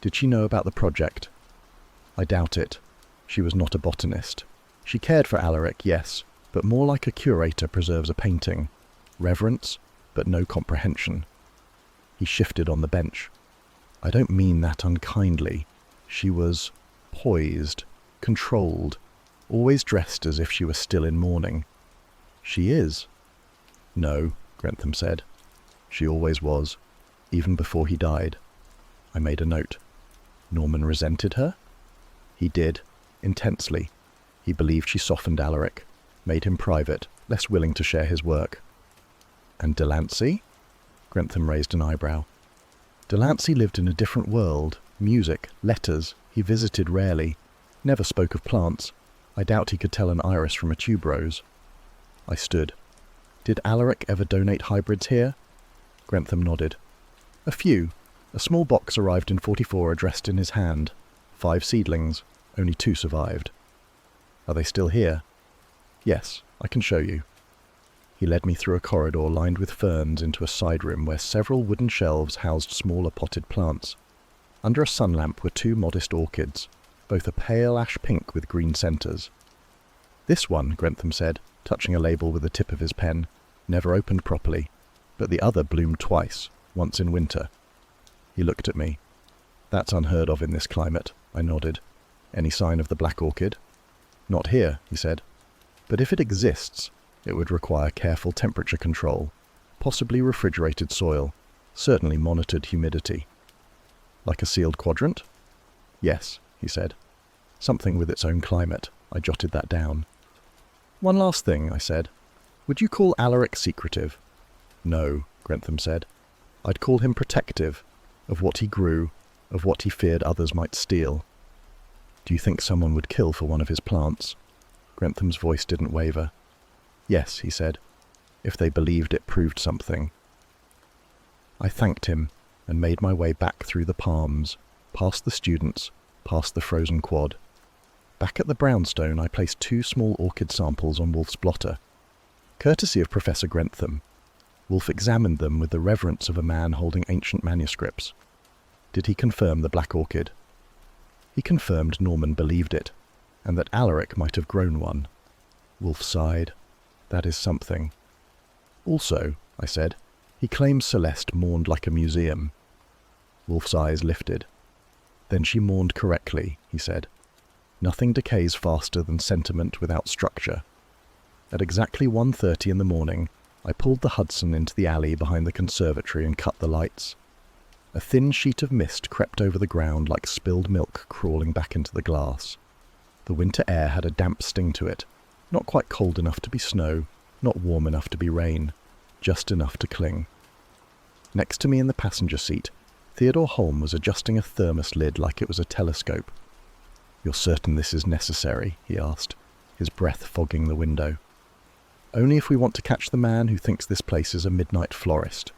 Did she know about the project? I doubt it. She was not a botanist. She cared for Alaric, yes, but more like a curator preserves a painting. Reverence, but no comprehension. He shifted on the bench. I don't mean that unkindly. She was poised, controlled, always dressed as if she were still in mourning. She is. No, Grantham said. She always was, even before he died. I made a note. Norman resented her? He did, intensely. He believed she softened Alaric, made him private, less willing to share his work. And Delancey? Grantham raised an eyebrow. Delancey lived in a different world. Music, letters. He visited rarely. Never spoke of plants. I doubt he could tell an iris from a tuberose. I stood. Did Alaric ever donate hybrids here? Grantham nodded. A few. A small box arrived in 44 addressed in his hand. 5 seedlings. Only 2 survived. Are they still here? Yes, I can show you. He led me through a corridor lined with ferns into a side room where several wooden shelves housed smaller potted plants. Under a sun lamp were 2 modest orchids, both a pale ash pink with green centres. This one, Grantham said, touching a label with the tip of his pen, never opened properly, but the other bloomed twice, once in winter. He looked at me. That's unheard of in this climate, I nodded. Any sign of the black orchid? Not here, he said. But if it exists, it would require careful temperature control, possibly refrigerated soil, certainly monitored humidity. Like a sealed quadrant? Yes, he said. Something with its own climate. I jotted that down. One last thing, I said. Would you call Alaric secretive? No, Grantham said. I'd call him protective, of what he grew, of what he feared others might steal. Do you think someone would kill for one of his plants? Grantham's voice didn't waver. Yes, he said, if they believed it proved something. I thanked him and made my way back through the palms, past the students, past the frozen quad. Back at the brownstone, I placed 2 small orchid samples on Wolfe's blotter. Courtesy of Professor Grantham, Wolfe examined them with the reverence of a man holding ancient manuscripts. Did he confirm the black orchid? He confirmed Norman believed it, and that Alaric might have grown one. Wolfe sighed. That is something. Also, I said. "He claims Celeste mourned like a museum." Wolfe's eyes lifted. "Then she mourned correctly," he said. "Nothing decays faster than sentiment without structure." At exactly 1:30 in the morning, I pulled the Hudson into the alley behind the conservatory and cut the lights. A thin sheet of mist crept over the ground like spilled milk crawling back into the glass. The winter air had a damp sting to it, not quite cold enough to be snow, not warm enough to be rain, just enough to cling. Next to me in the passenger seat, Theodore Holm was adjusting a thermos lid like it was a telescope. "You're certain this is necessary?" he asked, his breath fogging the window. "Only if we want to catch the man who thinks this place is a midnight florist."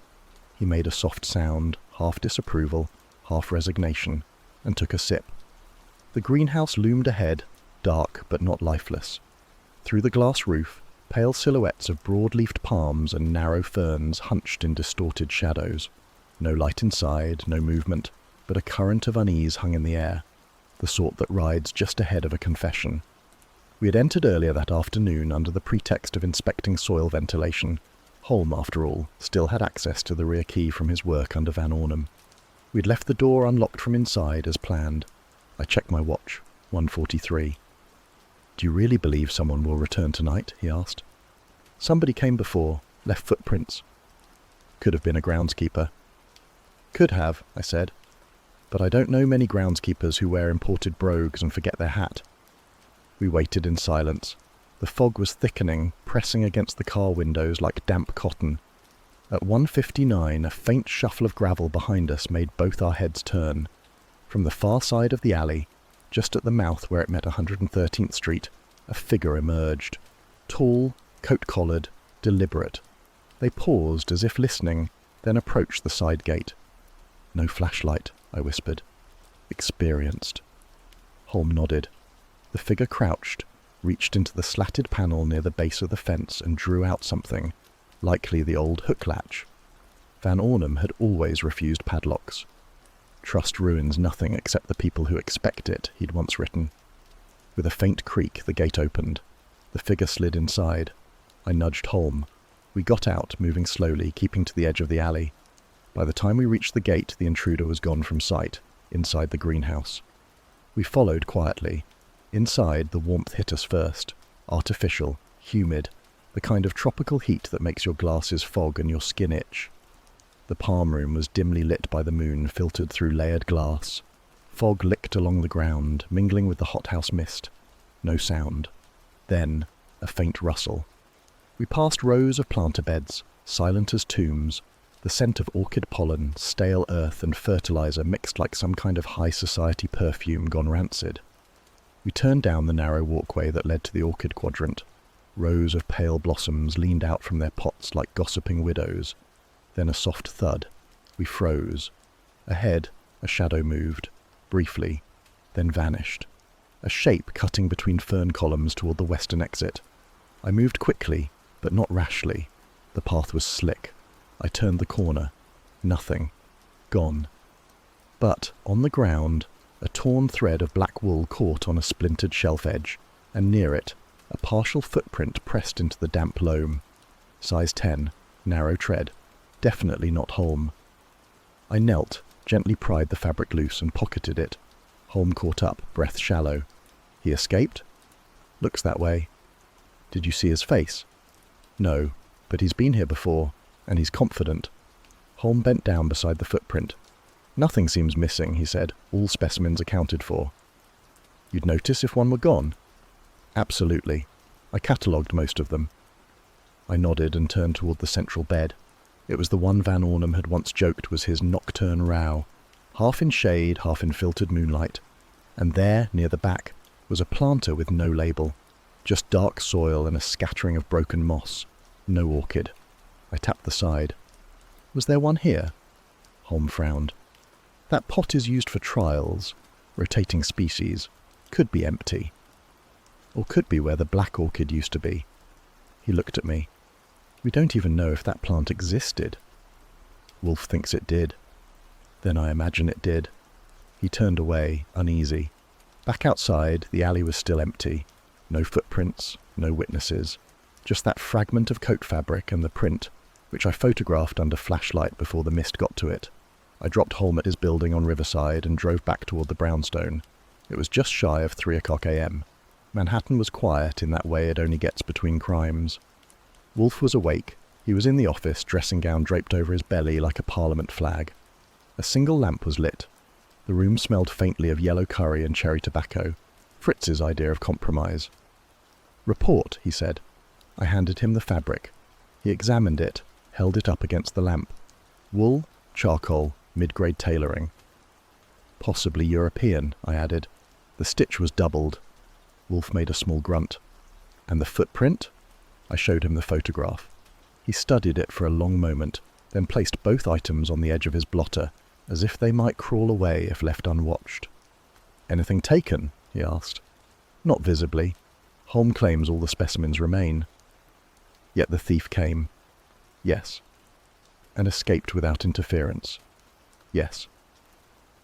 He made a soft sound, half disapproval, half resignation, and took a sip. The greenhouse loomed ahead, dark but not lifeless. Through the glass roof, pale silhouettes of broad-leafed palms and narrow ferns hunched in distorted shadows. No light inside, no movement, but a current of unease hung in the air, the sort that rides just ahead of a confession. We had entered earlier that afternoon under the pretext of inspecting soil ventilation. Holm, after all, still had access to the rear key from his work under Van Ornum. We'd left the door unlocked from inside as planned. I checked my watch, 1:43. "Do you really believe someone will return tonight?" he asked. "Somebody came before, left footprints." "Could have been a groundskeeper." "Could have," I said. "But I don't know many groundskeepers who wear imported brogues and forget their hat." We waited in silence. The fog was thickening, pressing against the car windows like damp cotton. At 1:59, a faint shuffle of gravel behind us made both our heads turn. From the far side of the alley, just at the mouth where it met 113th Street, a figure emerged. Tall, coat-collared, deliberate. They paused as if listening, then approached the side gate. "No flashlight," I whispered. "Experienced." Holm nodded. The figure crouched, reached into the slatted panel near the base of the fence and drew out something, likely the old hook latch. Van Ornum had always refused padlocks. "Trust ruins nothing except the people who expect it," he'd once written. With a faint creak, the gate opened. The figure slid inside. I nudged Holm. We got out, moving slowly, keeping to the edge of the alley. By the time we reached the gate, the intruder was gone from sight, inside the greenhouse. We followed quietly. Inside, the warmth hit us first. Artificial, humid, the kind of tropical heat that makes your glasses fog and your skin itch. The palm room was dimly lit by the moon, filtered through layered glass. Fog licked along the ground, mingling with the hothouse mist. No sound. Then, a faint rustle. We passed rows of planter beds, silent as tombs, the scent of orchid pollen, stale earth and fertilizer mixed like some kind of high society perfume gone rancid. We turned down the narrow walkway that led to the orchid quadrant. Rows of pale blossoms leaned out from their pots like gossiping widows. Then a soft thud. We froze. Ahead, a shadow moved, briefly, then vanished. A shape cutting between fern columns toward the western exit. I moved quickly, but not rashly. The path was slick. I turned the corner. Nothing. Gone. But, on the ground, a torn thread of black wool caught on a splintered shelf edge, and near it, a partial footprint pressed into the damp loam. Size 10, narrow tread, definitely not Holm. I knelt, gently pried the fabric loose and pocketed it. Holm caught up, breath shallow. "He escaped?" "Looks that way." "Did you see his face?" "No, but he's been here before, and he's confident." Holm bent down beside the footprint. "Nothing seems missing," he said. "All specimens accounted for." "You'd notice if one were gone?" "Absolutely. I catalogued most of them." I nodded and turned toward the central bed. It was the one Van Ornum had once joked was his nocturne row, half in shade, half in filtered moonlight. And there, near the back, was a planter with no label. Just dark soil and a scattering of broken moss. No orchid. I tapped the side. "Was there one here?" Holm frowned. "That pot is used for trials. Rotating species. Could be empty. Or could be where the black orchid used to be." He looked at me. "We don't even know if that plant existed." "Wolfe thinks it did." "Then I imagine it did." He turned away, uneasy. Back outside, the alley was still empty. No footprints, no witnesses. Just that fragment of coat fabric and the print. which I photographed under flashlight before the mist got to it. I dropped Holm at his building on Riverside and drove back toward the brownstone. It was just shy of 3:00 a.m. Manhattan was quiet in that way it only gets between crimes. Wolfe was awake. He was in the office, dressing gown draped over his belly like a parliament flag. A single lamp was lit. The room smelled faintly of yellow curry and cherry tobacco, Fritz's idea of compromise. "Report," he said. I handed him the fabric. He examined it, held it up against the lamp. Wool, charcoal, mid-grade tailoring. "Possibly European," I added. The stitch was doubled. Wolfe made a small grunt. "And the footprint?" I showed him the photograph. He studied it for a long moment, then placed both items on the edge of his blotter, as if they might crawl away if left unwatched. "Anything taken?" he asked. "Not visibly. Holm claims all the specimens remain." "Yet the thief came." "Yes." "And escaped without interference." "Yes."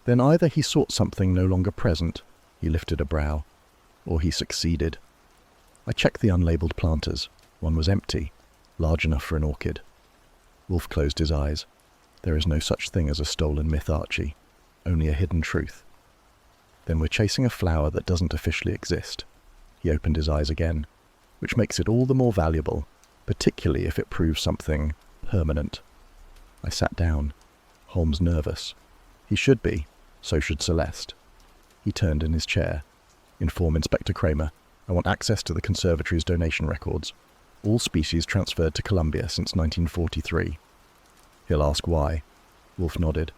"Then either he sought something no longer present," he lifted a brow, "or he succeeded." I checked the unlabelled planters. One was empty, large enough for an orchid. Wolfe closed his eyes. "There is no such thing as a stolen myth, Archie. Only a hidden truth." "Then we're chasing a flower that doesn't officially exist." He opened his eyes again. "Which makes it all the more valuable, particularly if it proves something permanent." I sat down. Holmes nervous. He should be. So should Celeste. He turned in his chair. "Inform Inspector Kramer. I want access to the Conservatory's donation records. All species transferred to Colombia since 1943. "He'll ask why." Wolfe nodded.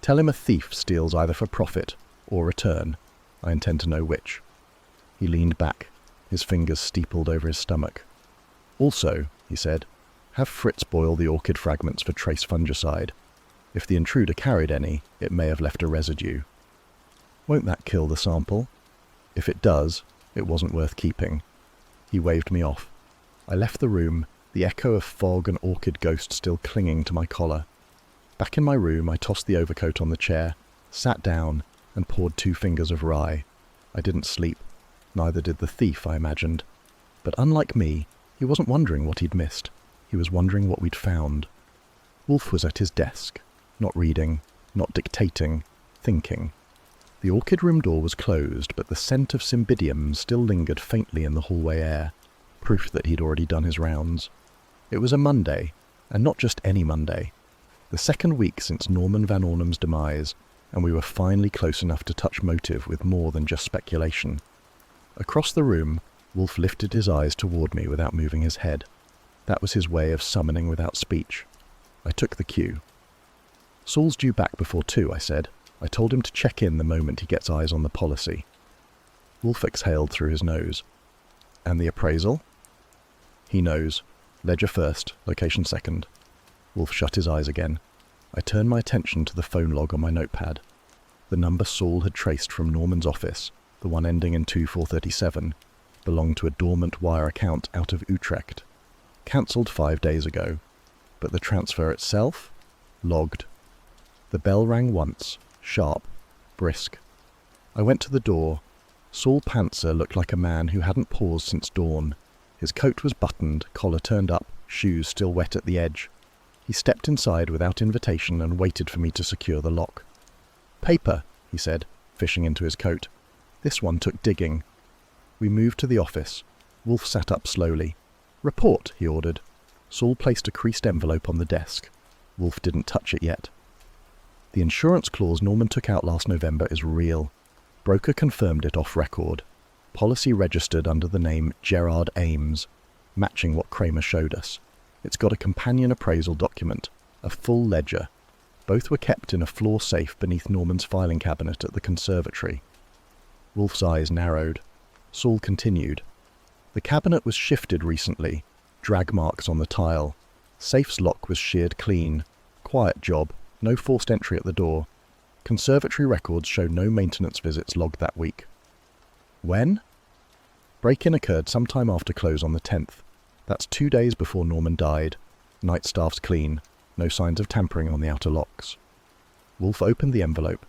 "Tell him a thief steals either for profit or return. I intend to know which." He leaned back, his fingers steepled over his stomach. "Also," he said, "have Fritz boil the orchid fragments for trace fungicide. If the intruder carried any, it may have left a residue." "Won't that kill the sample?" "If it does, it wasn't worth keeping." He waved me off. I left the room, the echo of fog and orchid ghost still clinging to my collar. Back in my room, I tossed the overcoat on the chair, sat down, and poured 2 fingers of rye. I didn't sleep. Neither did the thief, I imagined. But unlike me, he wasn't wondering what he'd missed. He was wondering what we'd found. Wolfe was at his desk, not reading, not dictating, thinking. The orchid room door was closed, but the scent of cymbidium still lingered faintly in the hallway air, proof that he'd already done his rounds. It was a Monday, and not just any Monday. The second week since Norman Van Ornum's demise, and we were finally close enough to touch motive with more than just speculation. Across the room, Wolfe lifted his eyes toward me without moving his head. That was his way of summoning without speech. I took the cue. "Saul's due back before 2, I said. I told him to check in the moment he gets eyes on the policy." Wolfe exhaled through his nose. "And the appraisal?" "He knows. Ledger first, location second." Wolfe shut his eyes again. I turned my attention to the phone log on my notepad. The number Saul had traced from Norman's office, the one ending in 2437, belonged to a dormant wire account out of Utrecht. Cancelled 5 days ago. But the transfer itself? Logged. The bell rang once, sharp, brisk. I went to the door. Saul Panzer looked like a man who hadn't paused since dawn. His coat was buttoned, collar turned up, shoes still wet at the edge. He stepped inside without invitation and waited for me to secure the lock. "Paper," he said, fishing into his coat. "This one took digging." We moved to the office. Wolfe sat up slowly. "Report," he ordered. Saul placed a creased envelope on the desk. Wolfe didn't touch it yet. "The insurance clause Norman took out last November is real. Broker confirmed it off record. Policy registered under the name Gerard Ames, matching what Kramer showed us. It's got a companion appraisal document, a full ledger. Both were kept in a floor safe beneath Norman's filing cabinet at the Conservatory." Wolfe's eyes narrowed. Saul continued. "The cabinet was shifted recently. Drag marks on the tile. Safe's lock was sheared clean. Quiet job. No forced entry at the door. Conservatory records show no maintenance visits logged that week." "When?" "Break-in occurred sometime after close on the 10th. That's 2 days before Norman died. Night staff's clean. No signs of tampering on the outer locks." Wolfe opened the envelope.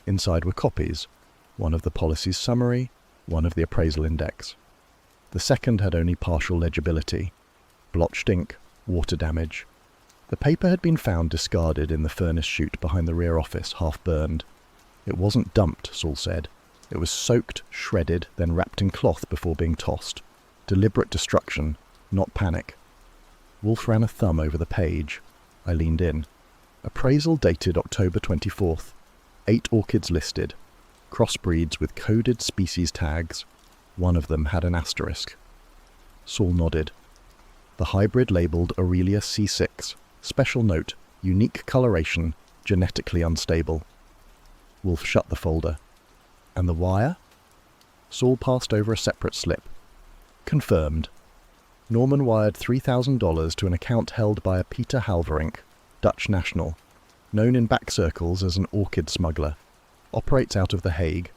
Inside were copies. One of the policy's summary, one of the appraisal index. The second had only partial legibility. Blotched ink, water damage. The paper had been found discarded in the furnace chute behind the rear office, half burned. It wasn't dumped, Saul said. It was soaked, shredded, then wrapped in cloth before being tossed. Deliberate destruction, not panic. Wolfe ran a thumb over the page. I leaned in. Appraisal dated October 24th. 8 orchids listed. Crossbreeds with coded species tags. One of them had an asterisk. Saul nodded. The hybrid labelled Aurelia C6. Special note, unique coloration, genetically unstable. Wolfe shut the folder. And the wire? Saul passed over a separate slip. Confirmed. Norman wired $3,000 to an account held by a Peter Halverink, Dutch national, known in back circles as an orchid smuggler. Operates out of The Hague.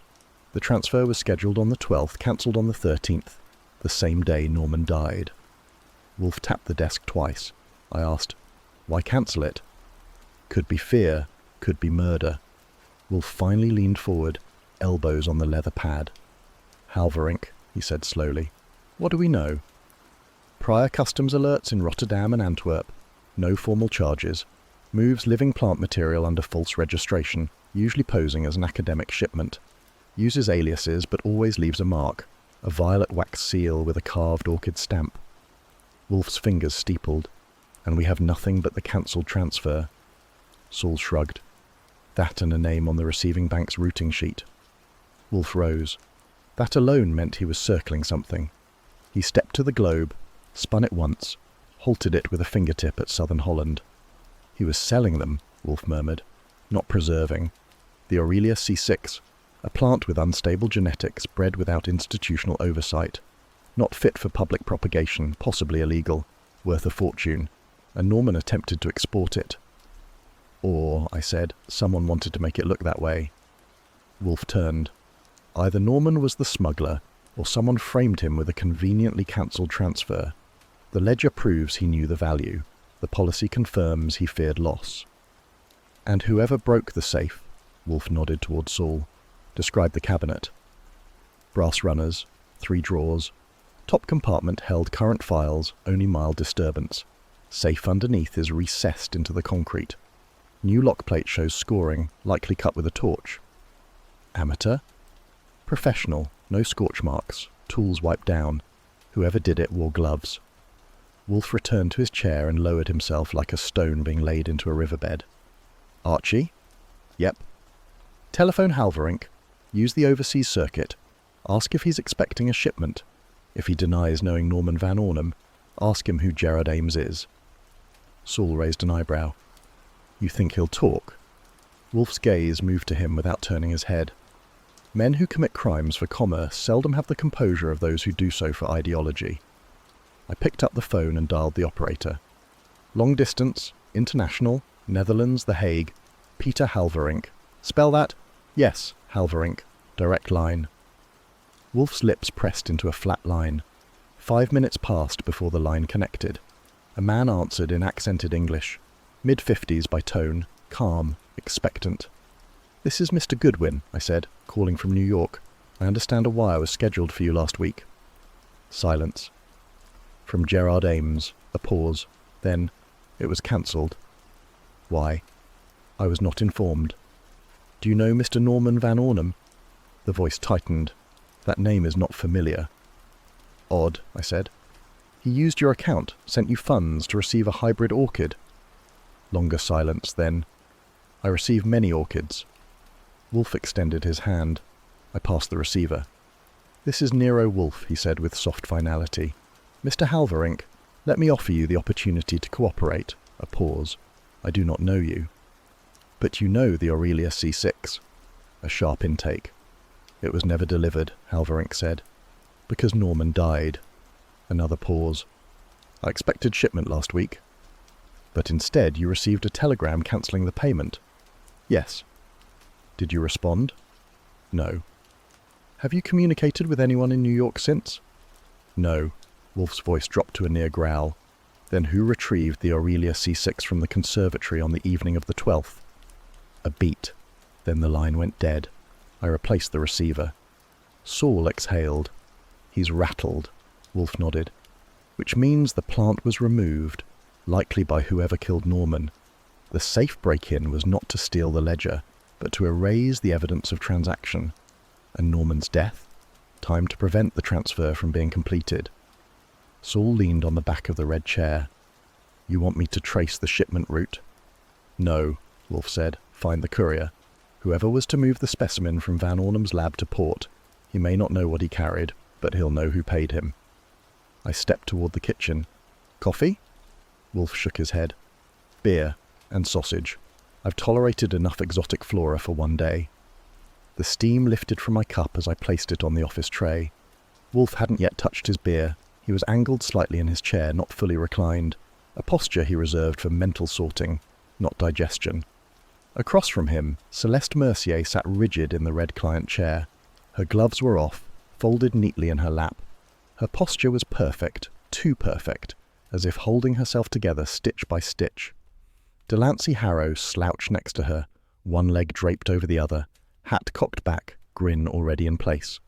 The transfer was scheduled on the 12th, cancelled on the 13th, the same day Norman died. Wolfe tapped the desk twice. I asked, why cancel it? Could be fear, could be murder. Wolfe finally leaned forward, elbows on the leather pad. Halverink, he said slowly. What do we know? Prior customs alerts in Rotterdam and Antwerp. No formal charges. Moves living plant material under false registration, usually posing as an academic shipment. Uses aliases but always leaves a mark, a violet wax seal with a carved orchid stamp. Wolfe's fingers steepled. And we have nothing but the cancelled transfer. Saul shrugged. That and a name on the receiving bank's routing sheet. Wolfe rose. That alone meant he was circling something. He stepped to the globe, spun it once, halted it with a fingertip at southern Holland. He was selling them, Wolfe murmured, not preserving. The Aurelia C6, a plant with unstable genetics bred without institutional oversight. Not fit for public propagation, possibly illegal, worth a fortune. And Norman attempted to export it. Or, I said, someone wanted to make it look that way. Wolfe turned. Either Norman was the smuggler, or someone framed him with a conveniently cancelled transfer. The ledger proves he knew the value. The policy confirms he feared loss. And whoever broke the safe, Wolfe nodded toward Saul, described the cabinet. Brass runners, 3 drawers. Top compartment held current files, only mild disturbance. Safe underneath is recessed into the concrete. New lock plate shows scoring, likely cut with a torch. Amateur? Professional, no scorch marks, tools wiped down. Whoever did it wore gloves. Wolfe returned to his chair and lowered himself like a stone being laid into a riverbed. Archie? Yep. Telephone Halverink. Use the overseas circuit. Ask if he's expecting a shipment. If he denies knowing Norman Van Ornum, ask him who Gerard Ames is. Saul raised an eyebrow. You think he'll talk? Wolfe's gaze moved to him without turning his head. Men who commit crimes for commerce seldom have the composure of those who do so for ideology. I picked up the phone and dialed the operator. Long distance, international, Netherlands, The Hague, Peter Halverink. Spell that? Yes, Halverink. Direct line. Wolfe's lips pressed into a flat line. 5 minutes passed before the line connected. A man answered in accented English, mid-50s by tone, calm, expectant. This is Mr. Goodwin, I said, calling from New York. I understand a wire was scheduled for you last week. Silence. From Gerard Ames, a pause. Then, it was cancelled. Why? I was not informed. Do you know Mr. Norman Van Ornum? The voice tightened. That name is not familiar. Odd, I said. He used your account, sent you funds to receive a hybrid orchid. Longer silence, then. I receive many orchids. Wolfe extended his hand. I passed the receiver. This is Nero Wolfe, he said with soft finality. Mr. Halverink, let me offer you the opportunity to cooperate. A pause. I do not know you. But you know the Aurelia C6. A sharp intake. It was never delivered, Halverink said. Because Norman died. Another pause. I expected shipment last week. But instead you received a telegram cancelling the payment. Yes. Did you respond? No. Have you communicated with anyone in New York since? No. Wolfe's voice dropped to a near growl. Then who retrieved the Aurelia C6 from the Conservatory on the evening of the 12th? A beat. Then the line went dead. I replaced the receiver. Saul exhaled. He's rattled. Wolfe nodded. Which means the plant was removed. likely by whoever killed Norman. The safe break-in was not to steal the ledger, but to erase the evidence of transaction. And Norman's death? Time to prevent the transfer from being completed. Saul leaned on the back of the red chair. You want me to trace the shipment route? No, Wolfe said. Find the courier. Whoever was to move the specimen from Van Ornum's lab to port. He may not know what he carried, but he'll know who paid him. I stepped toward the kitchen. Coffee? Wolfe shook his head. Beer and sausage. I've tolerated enough exotic flora for one day. The steam lifted from my cup as I placed it on the office tray. Wolfe hadn't yet touched his beer. He was angled slightly in his chair, not fully reclined, a posture he reserved for mental sorting, not digestion. Across from him, Celeste Mercier sat rigid in the red client chair. Her gloves were off, folded neatly in her lap. Her posture was perfect, too perfect, as if holding herself together stitch by stitch. Delancey Harrow slouched next to her, one leg draped over the other, hat cocked back, grin already in place.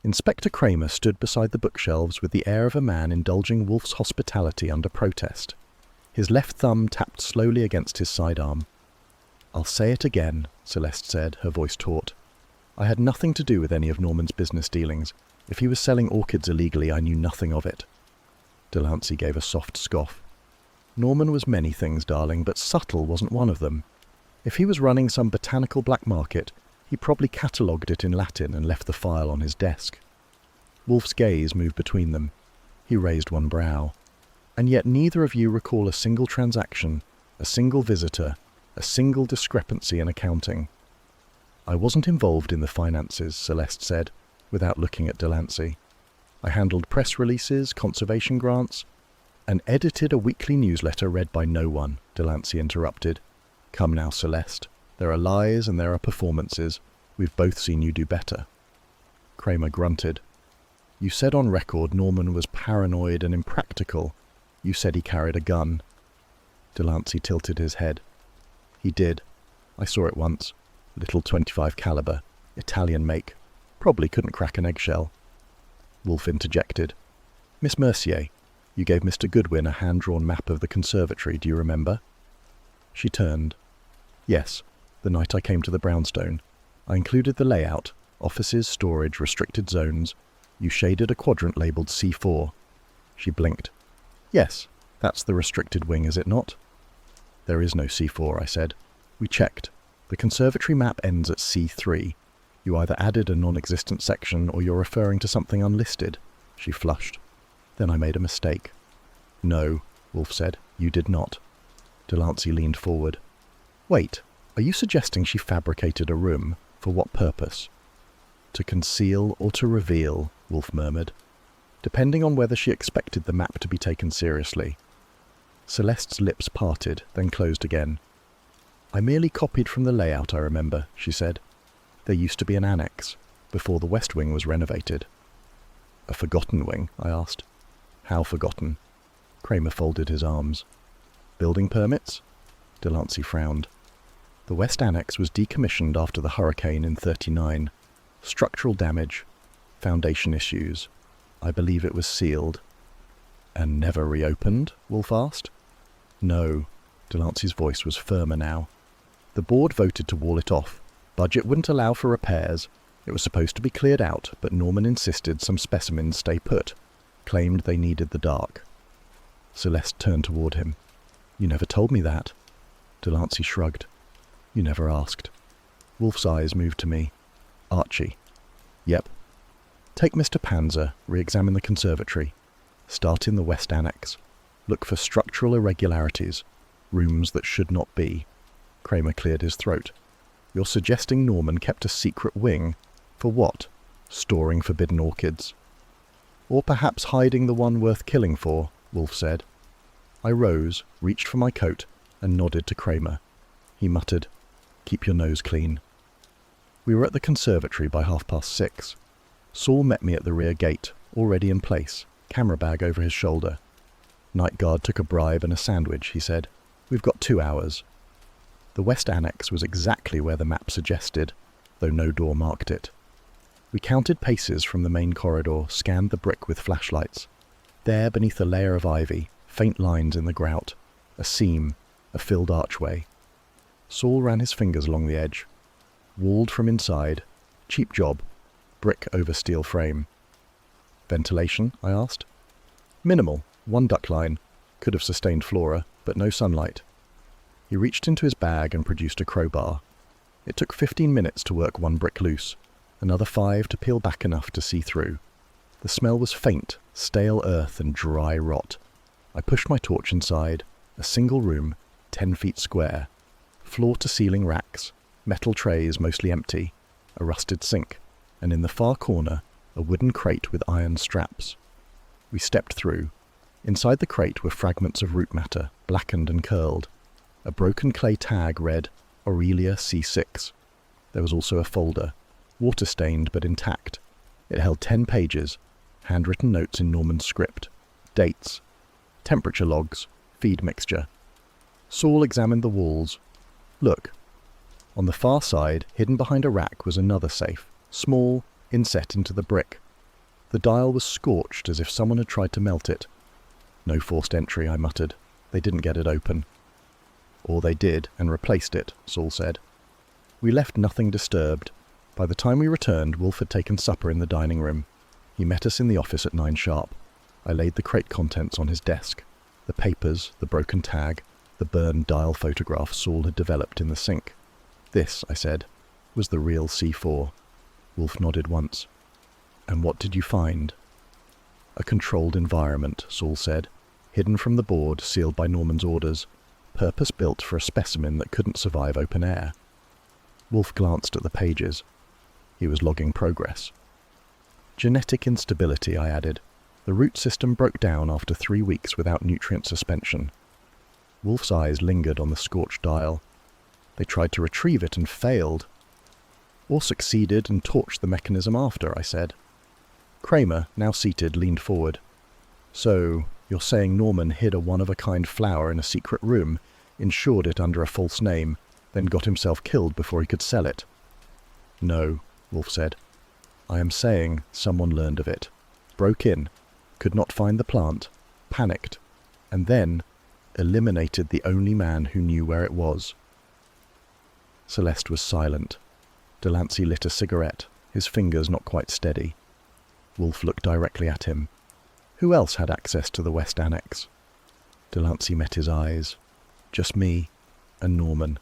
Inspector Kramer stood beside the bookshelves with the air of a man indulging Wolfe's hospitality under protest. His left thumb tapped slowly against his sidearm. I'll say it again, Celeste said, her voice taut. I had nothing to do with any of Norman's business dealings. If he was selling orchids illegally, I knew nothing of it. Delancey gave a soft scoff. Norman was many things, darling, but subtle wasn't one of them. If he was running some botanical black market, he probably catalogued it in Latin and left the file on his desk. Wolfe's gaze moved between them. He raised one brow. And yet neither of you recall a single transaction, a single visitor, a single discrepancy in accounting. I wasn't involved in the finances, Celeste said, without looking at Delancey. I handled press releases, conservation grants, and edited a weekly newsletter read by no one, Delancey interrupted. Come now, Celeste. There are lies and there are performances. We've both seen you do better. Kramer grunted. You said on record Norman was paranoid and impractical. You said he carried a gun. Delancey tilted his head. He did. I saw it once. Little .25 caliber, Italian make. Probably couldn't crack an eggshell. Wolfe interjected. Miss Mercier, you gave Mr. Goodwin a hand-drawn map of the conservatory, do you remember? She turned. Yes, the night I came to the brownstone. I included the layout, offices, storage, restricted zones. You shaded a quadrant labelled C4. She blinked. Yes, that's the restricted wing, is it not? There is no C4, I said. We checked. The conservatory map ends at C3. You either added a non-existent section or you're referring to something unlisted. She flushed. Then I made a mistake. No, Wolfe said. You did not. Delancey leaned forward. Wait, are you suggesting she fabricated a room? For what purpose? To conceal or to reveal, Wolfe murmured, depending on whether she expected the map to be taken seriously. Celeste's lips parted, then closed again. I merely copied from the layout, I remember, she said. There used to be an annex, before the west wing was renovated. A forgotten wing, I asked. How forgotten? Kramer folded his arms. Building permits? Delancey frowned. The west annex was decommissioned after the hurricane in '39. Structural damage. Foundation issues. I believe it was sealed. And never reopened? Wolfe asked. No. Delancey's voice was firmer now. The board voted to wall it off. Budget wouldn't allow for repairs. It was supposed to be cleared out, but Norman insisted some specimens stay put. Claimed they needed the dark. Celeste turned toward him. You never told me that. Delancey shrugged. You never asked. Wolfe's eyes moved to me. Archie. Yep. Take Mr. Panzer, re-examine the conservatory. Start in the west annex. Look for structural irregularities. Rooms that should not be. Kramer cleared his throat. You're suggesting Norman kept a secret wing? For what? Storing forbidden orchids. Or perhaps hiding the one worth killing for, Wolfe said. I rose, reached for my coat, and nodded to Kramer. He muttered, Keep your nose clean. We were at the conservatory by 6:30. Saul met me at the rear gate, already in place, camera bag over his shoulder. Night guard took a bribe and a sandwich, he said. We've got 2 hours. The west annex was exactly where the map suggested, though no door marked it. We counted paces from the main corridor, scanned the brick with flashlights. There, beneath a layer of ivy, faint lines in the grout, a seam, a filled archway. Saul ran his fingers along the edge. Walled from inside. Cheap job. Brick over steel frame. Ventilation? I asked. Minimal. One duct line. Could have sustained flora, but no sunlight. He reached into his bag and produced a crowbar. It took 15 minutes to work one brick loose, another 5 to peel back enough to see through. The smell was faint, stale earth and dry rot. I pushed my torch inside. A single room, 10 feet square. Floor-to-ceiling racks, metal trays mostly empty, a rusted sink, and in the far corner, a wooden crate with iron straps. We stepped through. Inside the crate were fragments of root matter, blackened and curled. A broken clay tag read, Aurelia C6. There was also a folder, water-stained but intact. It held 10 pages, handwritten notes in Norman script, dates, temperature logs, feed mixture. Saul examined the walls. Look. On the far side, hidden behind a rack, was another safe, small, inset into the brick. The dial was scorched as if someone had tried to melt it. No forced entry, I muttered. They didn't get it open. Or they did, and replaced it, Saul said. We left nothing disturbed. By the time we returned, Wolfe had taken supper in the dining room. He met us in the office at 9 sharp. I laid the crate contents on his desk. The papers, the broken tag, the burned dial photograph Saul had developed in the sink. This, I said, was the real C4. Wolfe nodded once. And what did you find? A controlled environment, Saul said, hidden from the board, sealed by Norman's orders, purpose-built for a specimen that couldn't survive open air. Wolfe glanced at the pages. He was logging progress. Genetic instability, I added. The root system broke down after 3 weeks without nutrient suspension. Wolfe's eyes lingered on the scorched dial. They tried to retrieve it and failed. Or succeeded and torched the mechanism after, I said. Kramer, now seated, leaned forward. So, you're saying Norman hid a one-of-a-kind flower in a secret room, insured it under a false name, then got himself killed before he could sell it? No, Wolfe said. I am saying someone learned of it, broke in, could not find the plant, panicked, and then eliminated the only man who knew where it was. Celeste was silent. Delancey lit a cigarette, his fingers not quite steady. Wolfe looked directly at him. Who else had access to the West Annex? Delancey met his eyes. Just me and Norman.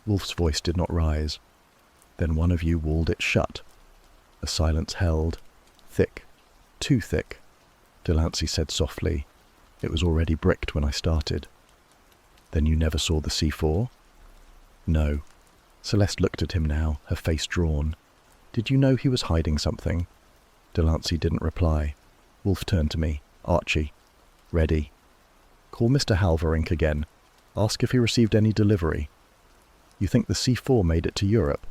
Wolfe's voice did not rise. Then one of you walled it shut. A silence held. Thick. Too thick. Delancey said softly. It was already bricked when I started. Then you never saw the C4? No. Celeste looked at him now, her face drawn. Did you know he was hiding something? Delancey didn't reply. Wolfe turned to me. Archie. Ready. Call Mr. Halverink again. Ask if he received any delivery. You think the C4 made it to Europe?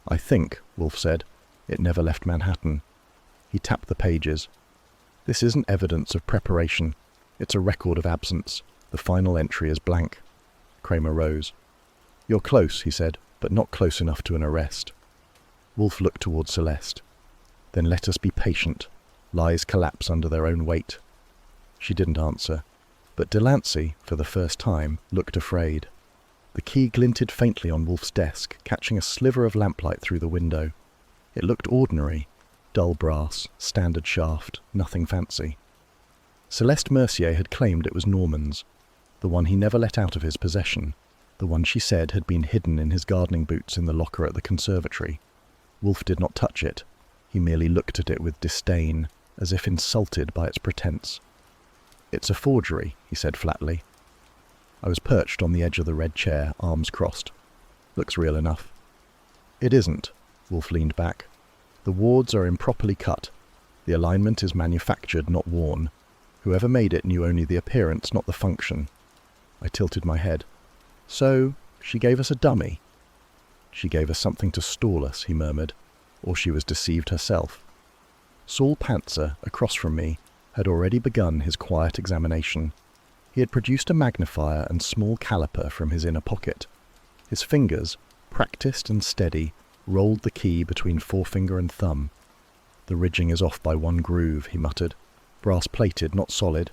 I think, Wolfe said, it never left Manhattan. He tapped the pages. This isn't evidence of preparation. It's a record of absence. The final entry is blank. Kramer rose. You're close, he said, but not close enough to an arrest. Wolfe looked toward Celeste. Then let us be patient. Lies collapse under their own weight. She didn't answer, but Delancey, for the first time, looked afraid. The key glinted faintly on Wolfe's desk, catching a sliver of lamplight through the window. It looked ordinary. Dull brass, standard shaft, nothing fancy. Celeste Mercier had claimed it was Norman's, the one he never let out of his possession, the one she said had been hidden in his gardening boots in the locker at the Conservatory. Wolfe did not touch it. He merely looked at it with disdain, as if insulted by its pretense. It's a forgery, he said flatly. I was perched on the edge of the red chair, arms crossed. Looks real enough. It isn't, Wolfe leaned back. The wards are improperly cut. The alignment is manufactured, not worn. Whoever made it knew only the appearance, not the function. I tilted my head. So, she gave us a dummy. She gave us something to stall us, he murmured, or she was deceived herself. Saul Pantzer, across from me, had already begun his quiet examination. He had produced a magnifier and small caliper from his inner pocket. His fingers, practiced and steady, rolled the key between forefinger and thumb. The ridging is off by one groove, he muttered. Brass-plated, not solid,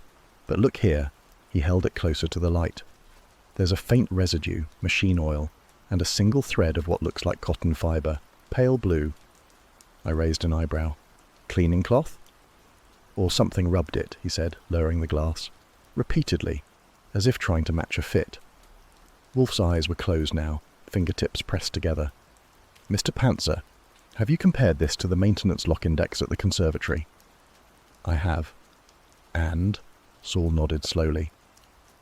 But look here. He held it closer to the light. There's a faint residue, machine oil, and a single thread of what looks like cotton fibre, pale blue. I raised an eyebrow. Cleaning cloth? Or something rubbed it, he said, lowering the glass. Repeatedly, as if trying to match a fit. Wolfe's eyes were closed now, fingertips pressed together. Mr. Pantzer, have you compared this to the maintenance lock index at the Conservatory? I have. And? Saul nodded slowly.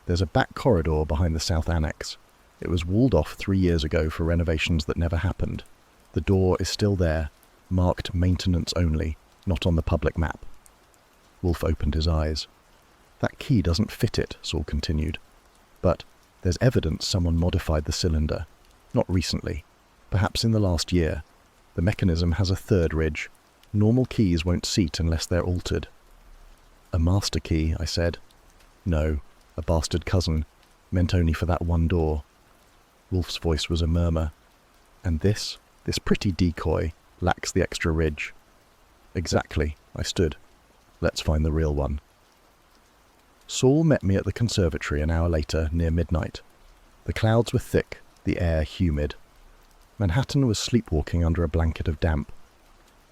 There's a back corridor behind the south annex. It was walled off 3 years ago for renovations that never happened. The door is still there, marked maintenance only, not on the public map. Wolfe opened his eyes. That key doesn't fit it, Saul continued. But there's evidence someone modified the cylinder. Not recently. Perhaps in the last year. The mechanism has a third ridge. Normal keys won't seat unless they're altered. A master key, I said. No, a bastard cousin, meant only for that one door. Wolfe's voice was a murmur. And this pretty decoy, lacks the extra ridge. Exactly, I stood. Let's find the real one. Saul met me at the Conservatory an hour later, near midnight. The clouds were thick, the air humid. Manhattan was sleepwalking under a blanket of damp.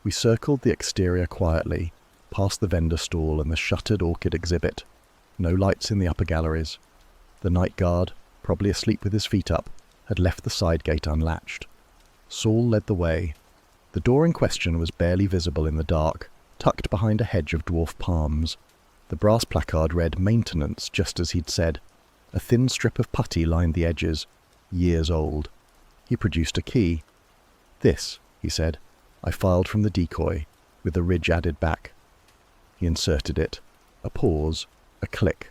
We circled the exterior quietly, past the vendor stall and the shuttered orchid exhibit. No lights in the upper galleries. The night guard, probably asleep with his feet up, had left the side gate unlatched. Saul led the way. The door in question was barely visible in the dark, tucked behind a hedge of dwarf palms. The brass placard read maintenance, just as he'd said. A thin strip of putty lined the edges, years old. He produced a key. This, he said. I filed from the decoy, with the ridge added back. He inserted it. A pause, a click.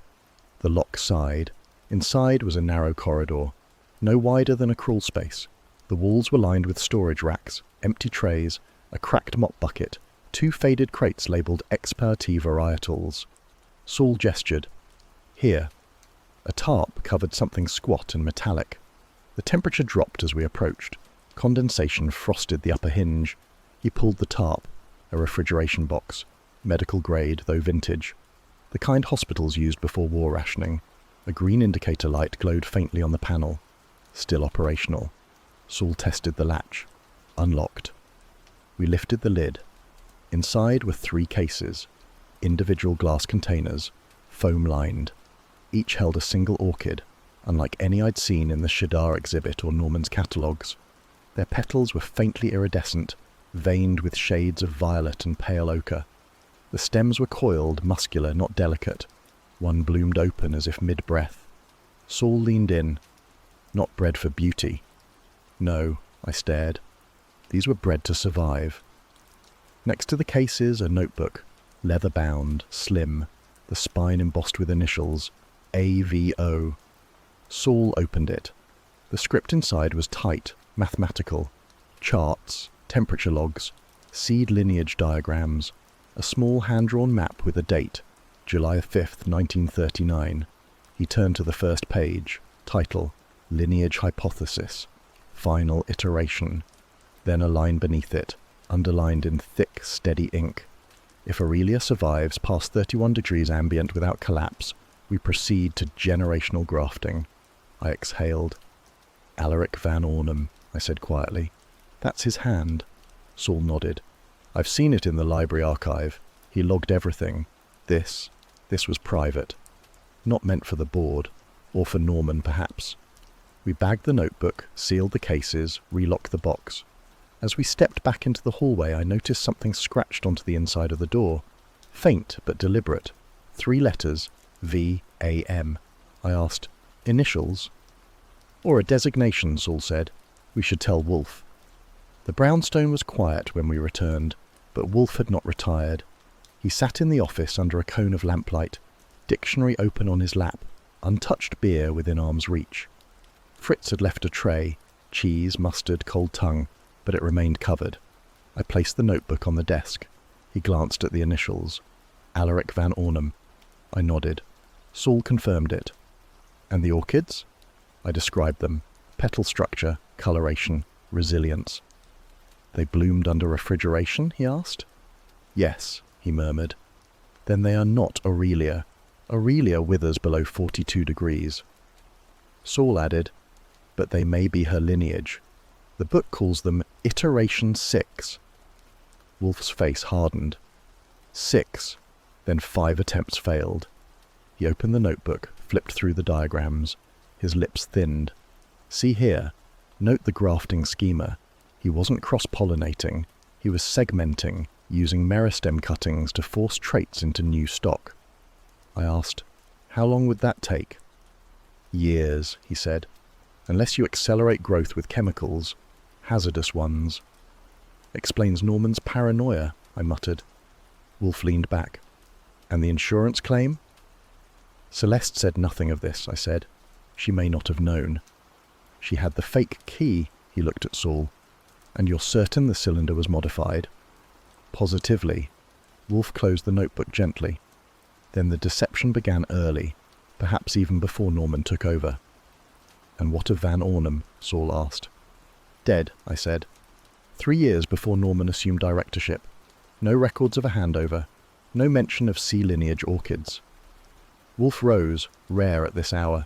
The lock sighed. Inside was a narrow corridor, no wider than a crawl space. The walls were lined with storage racks, empty trays, a cracked mop bucket, 2 faded crates labelled Expertise Varietals. Saul gestured. Here. A tarp covered something squat and metallic. The temperature dropped as we approached. Condensation frosted the upper hinge. He pulled the tarp, a refrigeration box, medical grade, though vintage. The kind hospitals used before war rationing. A green indicator light glowed faintly on the panel. Still operational. Saul tested the latch. Unlocked. We lifted the lid. Inside were 3 cases. Individual glass containers, foam-lined. Each held a single orchid, unlike any I'd seen in the Shadar exhibit or Norman's catalogues. Their petals were faintly iridescent, veined with shades of violet and pale ochre. The stems were coiled, muscular, not delicate. One bloomed open as if mid-breath. Saul leaned in. Not bred for beauty. No, I stared. These were bred to survive. Next to the cases, a notebook, leather-bound, slim, the spine embossed with initials, AVO. Saul opened it. The script inside was tight, mathematical. Charts, temperature logs, seed lineage diagrams, a small hand-drawn map with a date, July 5th, 1939. He turned to the first page, title, Lineage Hypothesis, Final Iteration. Then a line beneath it, underlined in thick, steady ink. If Aurelia survives past 31 degrees ambient without collapse, we proceed to generational grafting. I exhaled. Alaric Van Ornum, I said quietly. That's his hand. Saul nodded. I've seen it in the library archive. He logged everything. This was private. Not meant for the board, or for Norman perhaps. We bagged the notebook, sealed the cases, relocked the box. As we stepped back into the hallway, I noticed something scratched onto the inside of the door. Faint but deliberate. 3 letters, V-A-M. I asked, initials? Or a designation, Saul said. We should tell Wolfe. The brownstone was quiet when we returned, but Wolfe had not retired. He sat in the office under a cone of lamplight, dictionary open on his lap, untouched beer within arm's reach. Fritz had left a tray, cheese, mustard, cold tongue, but it remained covered. I placed the notebook on the desk. He glanced at the initials. Alaric Van Ornum. I nodded. Saul confirmed it. And the orchids? I described them. Petal structure, coloration, resilience. They bloomed under refrigeration, he asked. Yes, he murmured. Then they are not Aurelia. Aurelia withers below 42 degrees. Saul added, but they may be her lineage. The book calls them Iteration 6. Wolfe's face hardened. 6. Then 5 attempts failed. He opened the notebook, flipped through the diagrams. His lips thinned. See here. Note the grafting schema. He wasn't cross-pollinating. He was segmenting, using meristem cuttings to force traits into new stock. I asked, how long would that take? Years, he said. Unless you accelerate growth with chemicals, hazardous ones. Explains Norman's paranoia, I muttered. Wolfe leaned back. And the insurance claim? Celeste said nothing of this, I said. She may not have known. She had the fake key, he looked at Saul. And you're certain the cylinder was modified? Positively. Wolfe closed the notebook gently. Then the deception began early, perhaps even before Norman took over. And what of Van Ornum? Saul asked. Dead, I said. 3 years before Norman assumed directorship. No records of a handover. No mention of sea lineage orchids. Wolfe rose, rare at this hour.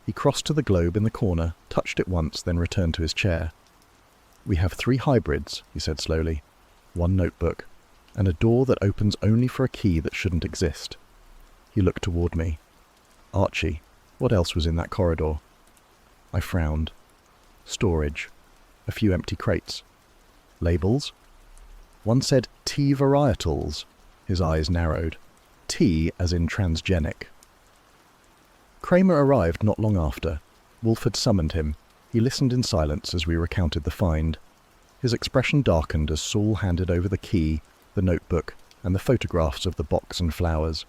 He crossed to the globe in the corner, touched it once, then returned to his chair. We have 3 hybrids, he said slowly. 1 notebook, and a door that opens only for a key that shouldn't exist. He looked toward me. Archie, what else was in that corridor? I frowned. Storage. A few empty crates. Labels? One said T varietals. His eyes narrowed. T as in transgenic. Kramer arrived not long after. Wolfe had summoned him. He listened in silence as we recounted the find. His expression darkened as Saul handed over the key, the notebook, and the photographs of the box and flowers.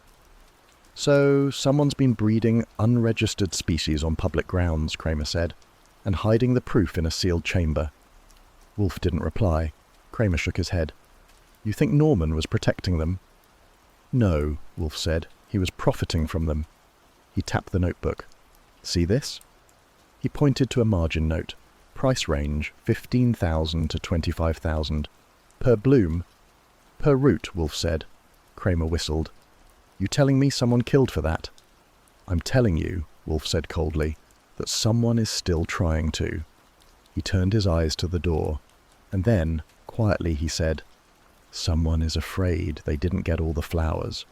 So, someone's been breeding unregistered species on public grounds, Kramer said, and hiding the proof in a sealed chamber. Wolfe didn't reply. Kramer shook his head. You think Norman was protecting them? No, Wolfe said. He was profiting from them. He tapped the notebook. See this? He pointed to a margin note. Price range, 15,000 to 25,000. Per bloom? Per root, Wolfe said. Kramer whistled. You telling me someone killed for that? I'm telling you, Wolfe said coldly, that someone is still trying to. He turned his eyes to the door, and then, quietly, he said, someone is afraid they didn't get all the flowers.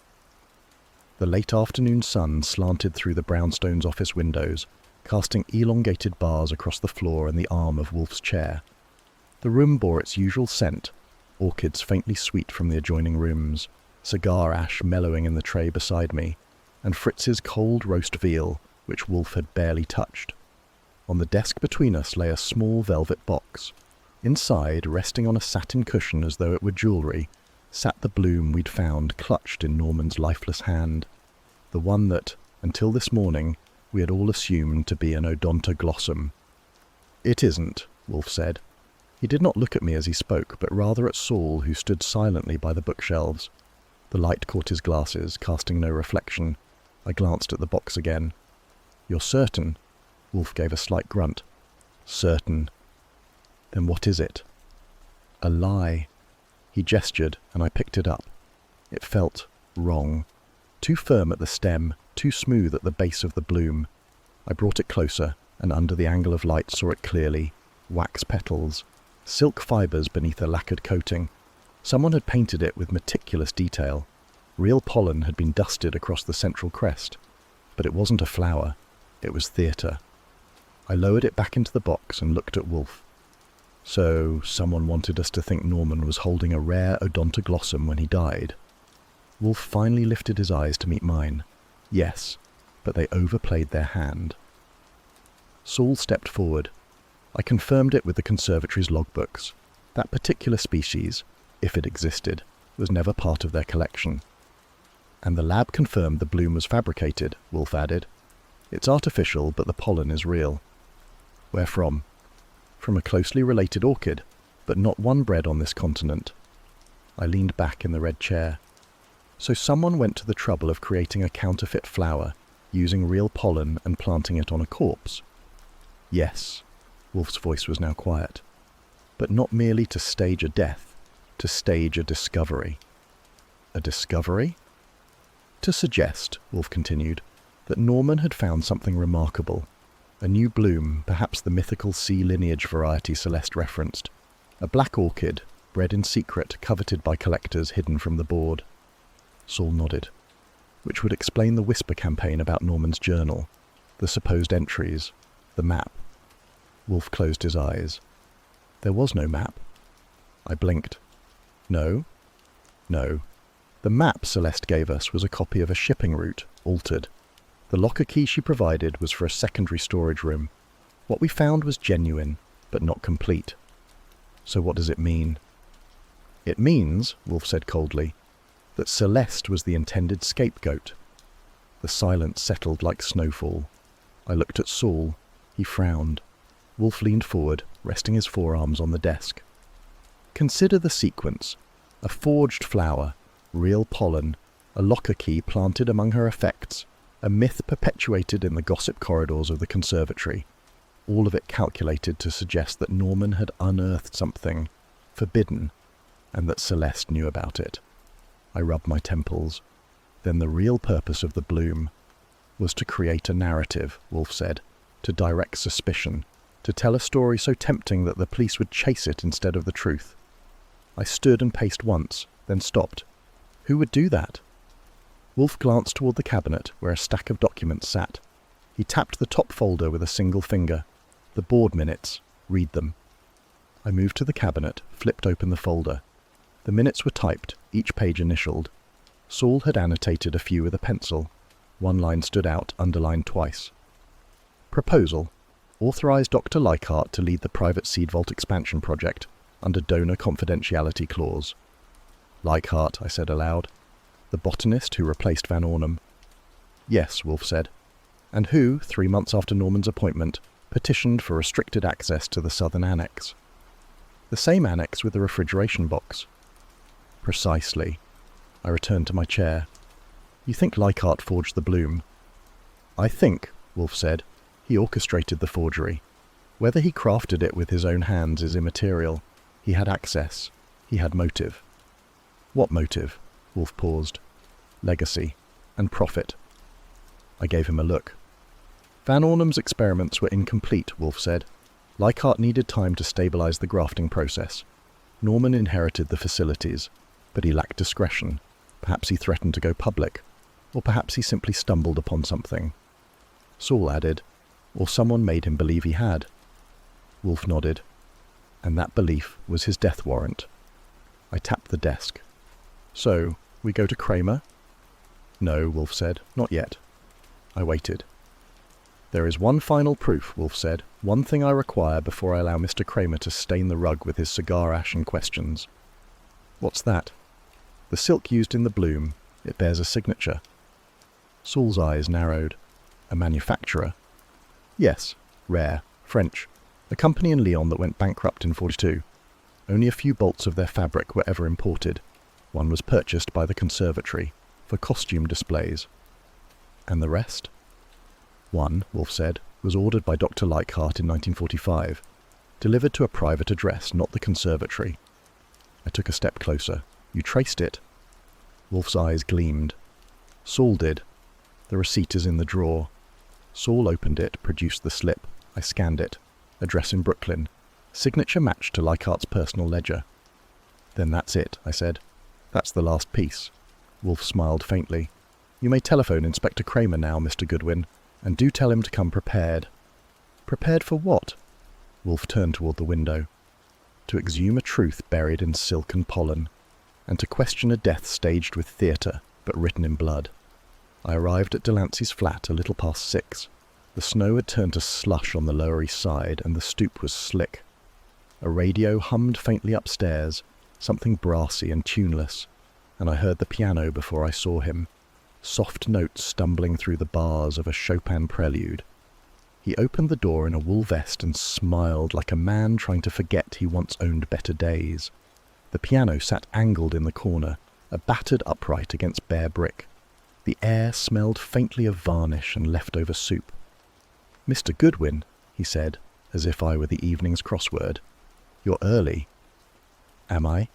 The late afternoon sun slanted through the brownstone's office windows, casting elongated bars across the floor and the arm of Wolfe's chair. The room bore its usual scent, orchids faintly sweet from the adjoining rooms, cigar ash mellowing in the tray beside me, and Fritz's cold roast veal, which Wolfe had barely touched. On the desk between us lay a small velvet box. Inside, resting on a satin cushion as though it were jewellery, sat the bloom we'd found clutched in Norman's lifeless hand, the one that, until this morning, we had all assumed to be an odontoglossum. It isn't, Wolfe said. He did not look at me as he spoke, but rather at Saul, who stood silently by the bookshelves. The light caught his glasses, casting no reflection. I glanced at the box again. You're certain? Wolfe gave a slight grunt. Certain. Then what is it? A lie. He gestured, and I picked it up. It felt wrong. Too firm at the stem, too smooth at the base of the bloom. I brought it closer, and under the angle of light saw it clearly. Wax petals. Silk fibres beneath a lacquered coating. Someone had painted it with meticulous detail. Real pollen had been dusted across the central crest. But it wasn't a flower. It was theatre. I lowered it back into the box and looked at Wolfe. So, someone wanted us to think Norman was holding a rare odontoglossum when he died. Wolfe finally lifted his eyes to meet mine. Yes, but they overplayed their hand. Saul stepped forward. I confirmed it with the Conservatory's logbooks. That particular species, if it existed, was never part of their collection. And the lab confirmed the bloom was fabricated, Wolfe added. It's artificial, but the pollen is real. Where from? From a closely related orchid, but not one bred on this continent. I leaned back in the red chair. So someone went to the trouble of creating a counterfeit flower, using real pollen and planting it on a corpse. Yes, Wolfe's voice was now quiet. But not merely to stage a death, to stage a discovery. A discovery? To suggest, Wolfe continued, that Norman had found something remarkable. A new bloom, perhaps the mythical sea lineage variety Celeste referenced. A black orchid, bred in secret, coveted by collectors hidden from the board. Saul nodded. Which would explain the whisper campaign about Norman's journal, the supposed entries, the map. Wolfe closed his eyes. There was no map. I blinked. No. The map Celeste gave us was a copy of a shipping route, altered. The locker key she provided was for a secondary storage room. What we found was genuine, but not complete. So what does it mean? It means, Wolfe said coldly, that Celeste was the intended scapegoat. The silence settled like snowfall. I looked at Saul. He frowned. Wolfe leaned forward, resting his forearms on the desk. Consider the sequence. A forged flower, real pollen, a locker key planted among her effects, a myth perpetuated in the gossip corridors of the Conservatory, all of it calculated to suggest that Norman had unearthed something forbidden, and that Celeste knew about it. I rubbed my temples. Then the real purpose of the bloom was to create a narrative, Wolfe said, to direct suspicion, to tell a story so tempting that the police would chase it instead of the truth. I stood and paced once, then stopped. Who would do that? Wolfe glanced toward the cabinet where a stack of documents sat. He tapped the top folder with a single finger. The board minutes. Read them. I moved to the cabinet, flipped open the folder. The minutes were typed, each page initialed. Saul had annotated a few with a pencil. One line stood out, underlined twice. Proposal. Authorize Dr. Leichhardt to lead the private seed vault expansion project, under donor confidentiality clause. Leichhardt, I said aloud. The botanist who replaced Van Ornum. Yes, Wolfe said. And who, 3 months after Norman's appointment, petitioned for restricted access to the southern annex. The same annex with the refrigeration box. Precisely. I returned to my chair. You think Leichhardt forged the bloom? I think, Wolfe said, he orchestrated the forgery. Whether he crafted it with his own hands is immaterial. He had access. He had motive. What motive? Wolfe paused. Legacy. And profit. I gave him a look. Van Ornum's experiments were incomplete, Wolfe said. Leichhardt needed time to stabilize the grafting process. Norman inherited the facilities, but he lacked discretion. Perhaps he threatened to go public, or perhaps he simply stumbled upon something. Saul added, or someone made him believe he had. Wolfe nodded. And that belief was his death warrant. I tapped the desk. So, we go to Kramer? No, Wolfe said, not yet. I waited. There is one final proof, Wolfe said, one thing I require before I allow Mr. Kramer to stain the rug with his cigar ash and questions. What's that? The silk used in the bloom. It bears a signature. Saul's eyes narrowed. A manufacturer? Yes, rare, French. A company in Lyon that went bankrupt in 42. Only a few bolts of their fabric were ever imported. One was purchased by the Conservatory for costume displays. And the rest? One, Wolfe said, was ordered by Dr. Leichhardt in 1945, delivered to a private address, not the Conservatory. I took a step closer. You traced it? Wolfe's eyes gleamed. Saul did. The receipt is in the drawer. Saul opened it, produced the slip. I scanned it. Address in Brooklyn. Signature matched to Leichhardt's personal ledger. Then that's it, I said. That's the last piece. Wolfe smiled faintly. You may telephone Inspector Kramer now, Mr. Goodwin, and do tell him to come prepared. Prepared for what? Wolfe turned toward the window. To exhume a truth buried in silk and pollen, and to question a death staged with theatre, but written in blood. I arrived at Delancey's flat a little past 6. The snow had turned to slush on the Lower East Side, and the stoop was slick. A radio hummed faintly upstairs, something brassy and tuneless, and I heard the piano before I saw him, soft notes stumbling through the bars of a Chopin prelude. He opened the door in a wool vest and smiled like a man trying to forget he once owned better days. The piano sat angled in the corner, a battered upright against bare brick. The air smelled faintly of varnish and leftover soup. Mr. Goodwin, he said, as if I were the evening's crossword. You're early. Am I?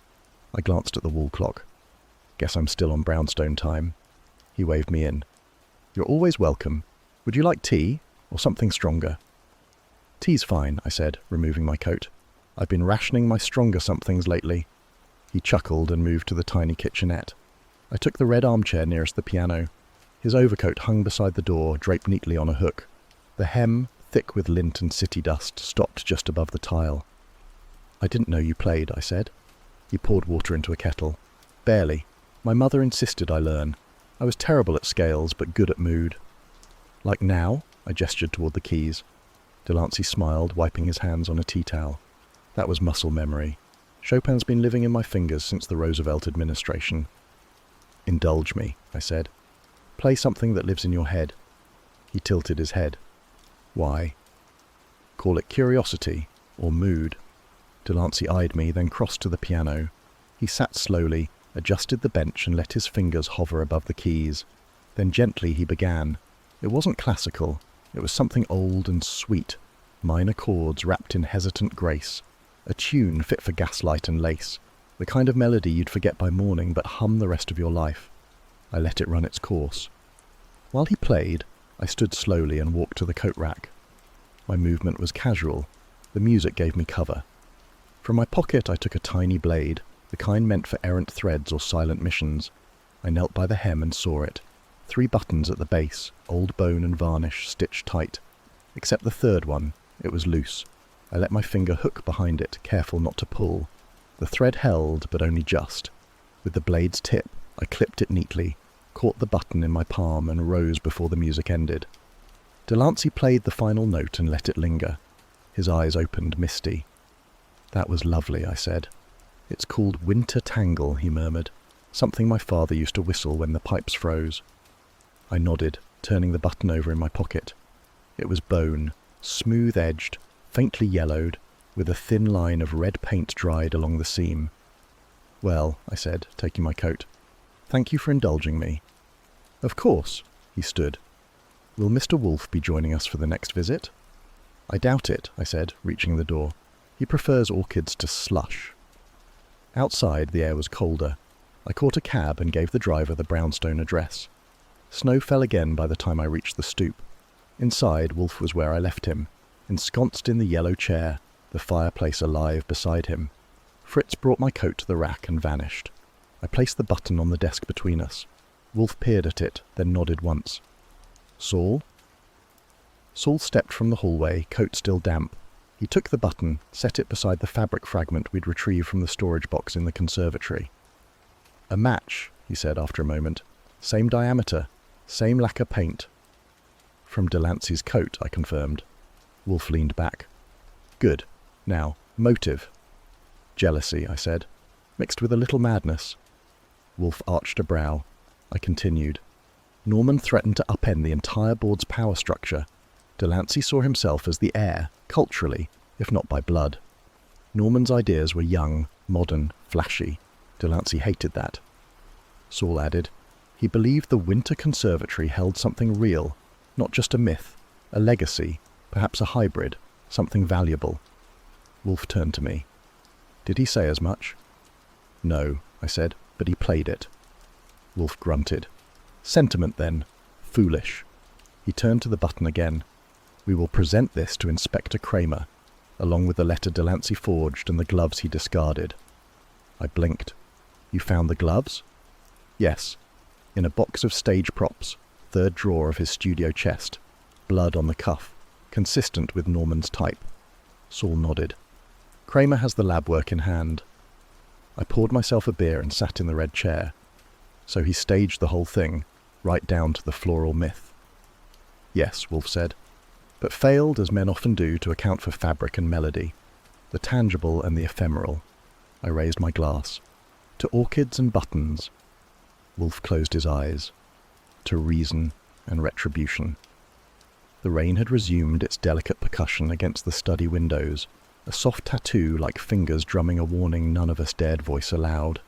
I glanced at the wall clock. Guess I'm still on brownstone time. He waved me in. "You're always welcome. Would you like tea, or something stronger?" "Tea's fine," I said, removing my coat. "I've been rationing my stronger somethings lately." He chuckled and moved to the tiny kitchenette. I took the red armchair nearest the piano. His overcoat hung beside the door, draped neatly on a hook. The hem, thick with lint and city dust, stopped just above the tile. "I didn't know you played," I said. He poured water into a kettle. "Barely. My mother insisted I learn. I was terrible at scales, but good at mood." "Like now?" I gestured toward the keys. Delancey smiled, wiping his hands on a tea towel. "That was muscle memory. Chopin's been living in my fingers since the Roosevelt administration." "Indulge me," I said. "Play something that lives in your head." He tilted his head. "Why?" "Call it curiosity, or mood." Delancey eyed me, then crossed to the piano. He sat slowly, adjusted the bench and let his fingers hover above the keys. Then gently he began. It wasn't classical. It was something old and sweet. Minor chords wrapped in hesitant grace. A tune fit for gaslight and lace. The kind of melody you'd forget by morning but hum the rest of your life. I let it run its course. While he played, I stood slowly and walked to the coat rack. My movement was casual. The music gave me cover. From my pocket I took a tiny blade, the kind meant for errant threads or silent missions. I knelt by the hem and saw it. 3 buttons at the base, old bone and varnish, stitched tight. Except the third one, it was loose. I let my finger hook behind it, careful not to pull. The thread held, but only just. With the blade's tip, I clipped it neatly, caught the button in my palm and rose before the music ended. Delancey played the final note and let it linger. His eyes opened, misty. "That was lovely," I said. "It's called Winter Tangle," he murmured. "Something my father used to whistle when the pipes froze." I nodded, turning the button over in my pocket. It was bone, smooth-edged, faintly yellowed, with a thin line of red paint dried along the seam. "Well," I said, taking my coat, "thank you for indulging me." "Of course." He stood. "Will Mr. Wolfe be joining us for the next visit?" "I doubt it," I said, reaching the door. "He prefers orchids to slush." Outside, the air was colder. I caught a cab and gave the driver the brownstone address. Snow fell again by the time I reached the stoop. Inside, Wolfe was where I left him, ensconced in the yellow chair, the fireplace alive beside him. Fritz brought my coat to the rack and vanished. I placed the button on the desk between us. Wolfe peered at it, then nodded once. "Saul?" Saul stepped from the hallway, coat still damp. He took the button, set it beside the fabric fragment we'd retrieved from the storage box in the conservatory. "A match," he said after a moment. "Same diameter, same lacquer paint." "From Delancey's coat," I confirmed. Wolfe leaned back. "Good. Now, motive." "Jealousy," I said, "mixed with a little madness." Wolfe arched a brow. I continued. "Norman threatened to upend the entire board's power structure. Delancey saw himself as the heir, culturally, if not by blood. Norman's ideas were young, modern, flashy. Delancey hated that." Saul added, "He believed the Winter Conservatory held something real, not just a myth, a legacy, perhaps a hybrid, something valuable." Wolfe turned to me. "Did he say as much?" "No," I said, "but he played it." Wolfe grunted. "Sentiment, then. Foolish." He turned to the button again. "We will present this to Inspector Kramer, along with the letter Delancey forged and the gloves he discarded." I blinked. "You found the gloves?" "Yes. In a box of stage props, 3rd drawer of his studio chest. Blood on the cuff, consistent with Norman's type." Saul nodded. "Kramer has the lab work in hand." I poured myself a beer and sat in the red chair. "So he staged the whole thing, right down to the floral myth." "Yes," Wolfe said, "but failed, as men often do, to account for fabric and melody, the tangible and the ephemeral." I raised my glass. "To orchids and buttons." Wolfe closed his eyes. "To reason and retribution." The rain had resumed its delicate percussion against the study windows, a soft tattoo like fingers drumming a warning none of us dared voice aloud.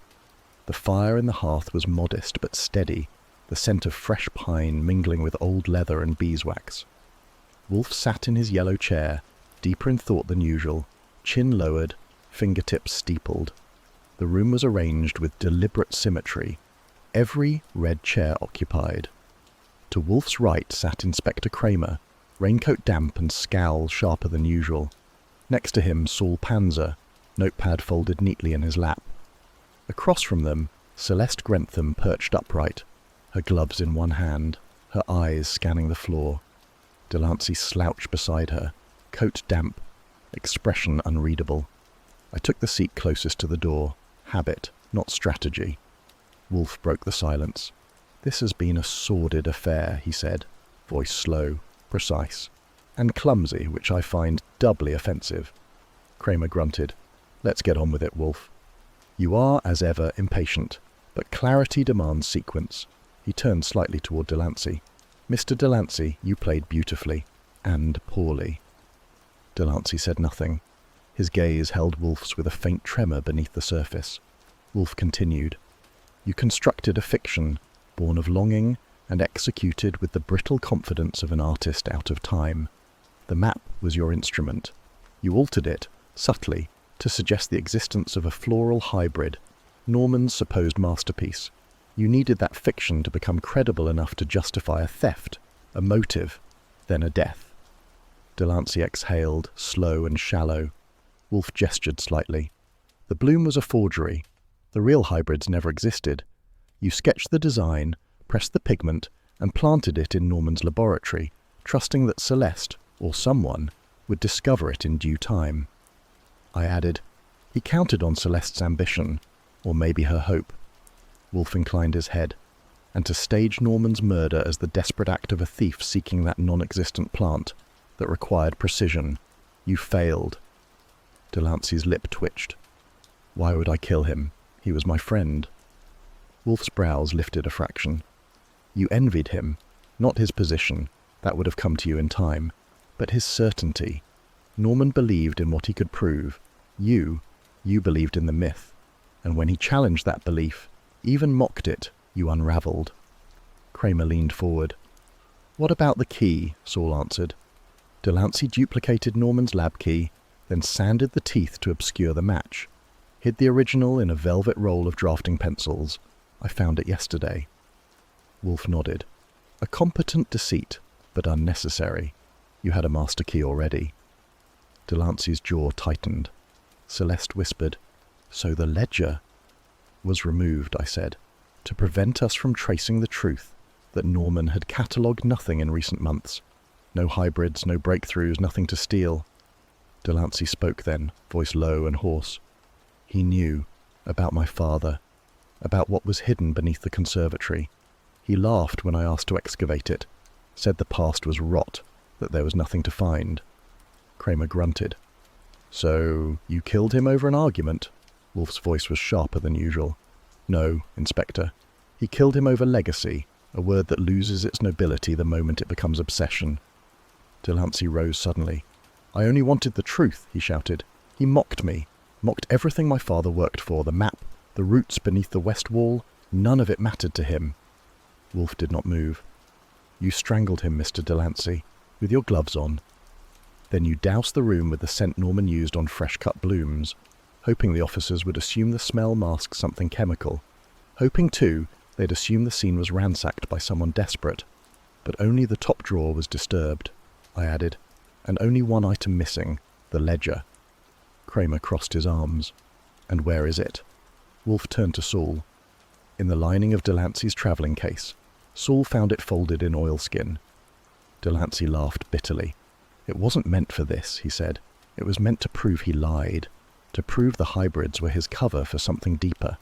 The fire in the hearth was modest but steady, the scent of fresh pine mingling with old leather and beeswax. Wolfe sat in his yellow chair, deeper in thought than usual, chin lowered, fingertips steepled. The room was arranged with deliberate symmetry. every red chair occupied. To Wolfe's right sat Inspector Kramer, raincoat damp and scowl sharper than usual. Next to him, Saul Panzer, notepad folded neatly in his lap. Across from them, Celeste Grentham perched upright, her gloves in one hand, her eyes scanning the floor. Delancey slouched beside her, coat damp, expression unreadable. I took the seat closest to the door. Habit, not strategy. Wolfe broke the silence. "This has been a sordid affair," he said, voice slow, precise, and clumsy, which I find doubly offensive. Kramer grunted. "Let's get on with it, Wolfe. You are, as ever, impatient, but clarity demands sequence." He turned slightly toward Delancey. "Mr. Delancey, you played beautifully, and poorly." Delancey said nothing. His gaze held Wolfe's with a faint tremor beneath the surface. Wolfe continued. "You constructed a fiction, born of longing and executed with the brittle confidence of an artist out of time. The map was your instrument. You altered it, subtly, to suggest the existence of a floral hybrid, Norman's supposed masterpiece. You needed that fiction to become credible enough to justify a theft, a motive, then a death." Delancey exhaled, slow and shallow. Wolfe gestured slightly. "The bloom was a forgery. The real hybrids never existed. You sketched the design, pressed the pigment, and planted it in Norman's laboratory, trusting that Celeste, or someone, would discover it in due time." I added, "He counted on Celeste's ambition, or maybe her hope." Wolfe inclined his head. "And to stage Norman's murder as the desperate act of a thief seeking that non-existent plant that required precision. You failed." Delancey's lip twitched. "Why would I kill him? He was my friend." Wolfe's brows lifted a fraction. "You envied him, not his position, that would have come to you in time, but his certainty. Norman believed in what he could prove. You believed in the myth, and when he challenged that belief, even mocked it, you unravelled." Kramer leaned forward. "What about the key?" Saul answered. Delancey duplicated Norman's lab key, then sanded the teeth to obscure the match. Hid the original in a velvet roll of drafting pencils. I found it yesterday. Wolfe nodded. "A competent deceit, but unnecessary. You had a master key already." Delancey's jaw tightened. Celeste whispered, "So the ledger was removed," I said, "to prevent us from tracing the truth that Norman had catalogued nothing in recent months. No hybrids, no breakthroughs, nothing to steal." Delancey spoke then, voice low and hoarse. "He knew about my father, about what was hidden beneath the conservatory. He laughed when I asked to excavate it, said the past was rot, that there was nothing to find." Kramer grunted. "So you killed him over an argument?" Wolfe's voice was sharper than usual. "No, Inspector. He killed him over legacy, a word that loses its nobility the moment it becomes obsession." Delancey rose suddenly. "I only wanted the truth," he shouted. "He mocked me, mocked everything my father worked for, the map, the roots beneath the west wall. None of it mattered to him." Wolfe did not move. "You strangled him, Mr. Delancey, with your gloves on. Then you doused the room with the scent Norman used on fresh-cut blooms, hoping the officers would assume the smell masked something chemical, hoping, too, they'd assume the scene was ransacked by someone desperate. But only the top drawer was disturbed," I added, "and only one item missing, the ledger." Kramer crossed his arms. "And where is it?" Wolfe turned to Saul. "In the lining of Delancey's travelling case. Saul found it folded in oilskin." Delancey laughed bitterly. "It wasn't meant for this," he said. "It was meant to prove he lied, to prove the hybrids were his cover for something deeper."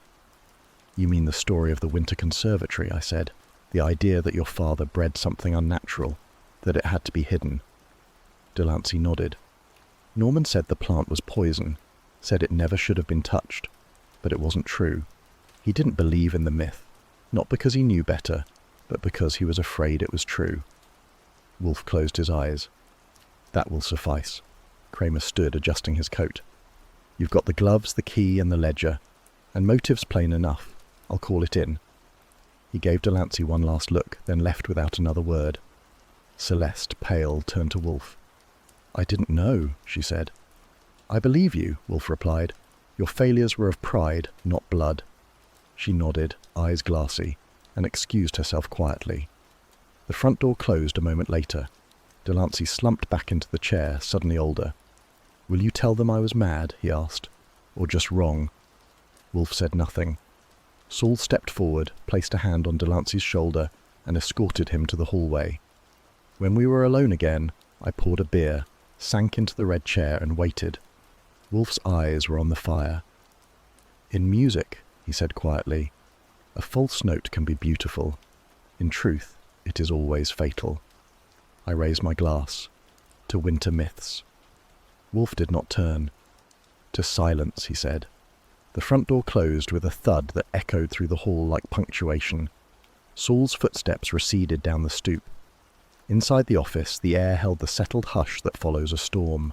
"You mean the story of the Winter Conservatory," I said. "The idea that your father bred something unnatural, that it had to be hidden." Delancey nodded. "Norman said the plant was poison, said it never should have been touched, but it wasn't true. He didn't believe in the myth, not because he knew better, but because he was afraid it was true." Wolfe closed his eyes. "That will suffice." Kramer stood, adjusting his coat. "You've got the gloves, the key, and the ledger, and motive's plain enough. I'll call it in." He gave Delancey one last look, then left without another word. Celeste, pale, turned to Wolfe. "I didn't know," she said. "I believe you," Wolfe replied. "Your failures were of pride, not blood." She nodded, eyes glassy. and excused herself quietly. The front door closed a moment later. Delancey slumped back into the chair, suddenly older. "Will you tell them I was mad?" he asked. "Or just wrong?" Wolfe said nothing. Saul stepped forward, placed a hand on Delancey's shoulder, and escorted him to the hallway. When we were alone again, I poured a beer, sank into the red chair and waited. Wolfe's eyes were on the fire. "In music," he said quietly, "a false note can be beautiful. In truth, it is always fatal." I raised my glass. "To winter myths." Wolfe did not turn. "To silence," he said. The front door closed with a thud that echoed through the hall like punctuation. Saul's footsteps receded down the stoop. Inside the office, the air held the settled hush that follows a storm.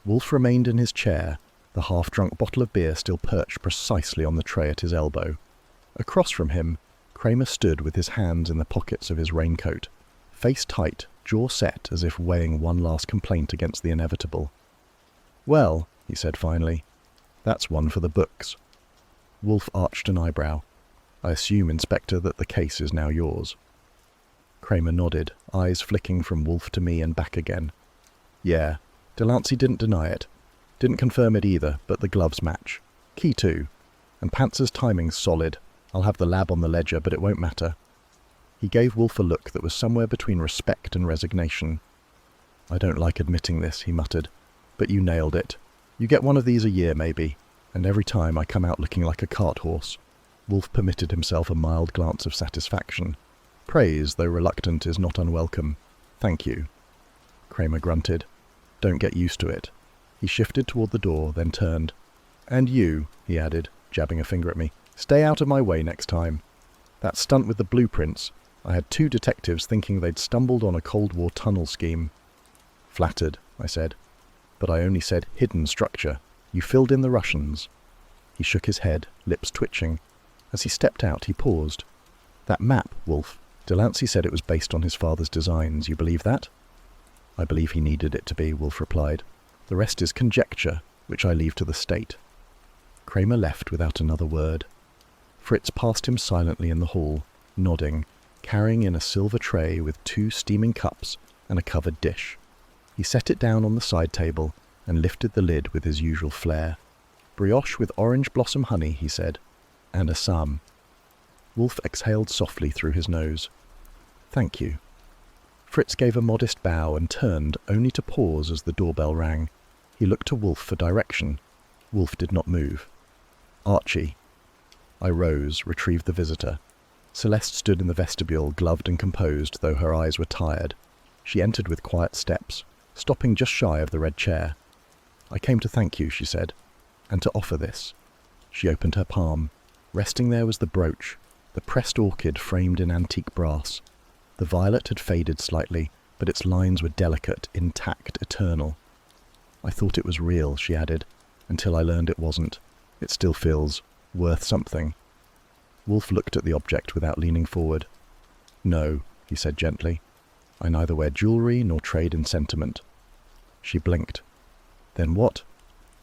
Wolfe remained in his chair, the half-drunk bottle of beer still perched precisely on the tray at his elbow. Across from him, Kramer stood with his hands in the pockets of his raincoat, face tight, jaw set as if weighing one last complaint against the inevitable. "Well," he said finally, "that's one for the books." Wolfe arched an eyebrow. "I assume, Inspector, that the case is now yours." Kramer nodded, eyes flicking from Wolfe to me and back again. "Yeah, Delancey didn't deny it. Didn't confirm it either, but the gloves match. Key too. And Panzer's timing's solid. I'll have the lab on the ledger, but it won't matter." He gave Wolfe a look that was somewhere between respect and resignation. "I don't like admitting this," he muttered, "but you nailed it. You get one of these a year, maybe, and every time I come out looking like a cart horse." Wolfe permitted himself a mild glance of satisfaction. "Praise, though reluctant, is not unwelcome. Thank you." Kramer grunted. "Don't get used to it." He shifted toward the door, then turned. "And you," he added, jabbing a finger at me, "stay out of my way next time. That stunt with the blueprints, I had 2 detectives thinking they'd stumbled on a Cold War tunnel scheme." "Flattered," I said. "But I only said hidden structure. You filled in the Russians." He shook his head, lips twitching. As he stepped out, he paused. "That map, Wolfe. Delancey said it was based on his father's designs. You believe that?" "I believe he needed it to be," Wolfe replied. "The rest is conjecture, which I leave to the state." Kramer left without another word. Fritz passed him silently in the hall, nodding, carrying in a silver tray with 2 steaming cups and a covered dish. He set it down on the side table and lifted the lid with his usual flair. "Brioche with orange blossom honey," he said, "and Assam." Wolfe exhaled softly through his nose. "Thank you." Fritz gave a modest bow and turned, only to pause as the doorbell rang. He looked to Wolfe for direction. Wolfe did not move. "Archie." I rose, retrieved the visitor. Celeste stood in the vestibule, gloved and composed, though her eyes were tired. She entered with quiet steps, stopping just shy of the red chair. "I came to thank you," she said, "and to offer this." She opened her palm. Resting there was the brooch, the pressed orchid framed in antique brass. The violet had faded slightly, but its lines were delicate, intact, eternal. "I thought it was real," she added, "until I learned it wasn't. It still feels worth something." Wolfe looked at the object without leaning forward. "No," he said gently. "I neither wear jewellery nor trade in sentiment." She blinked. "Then what?"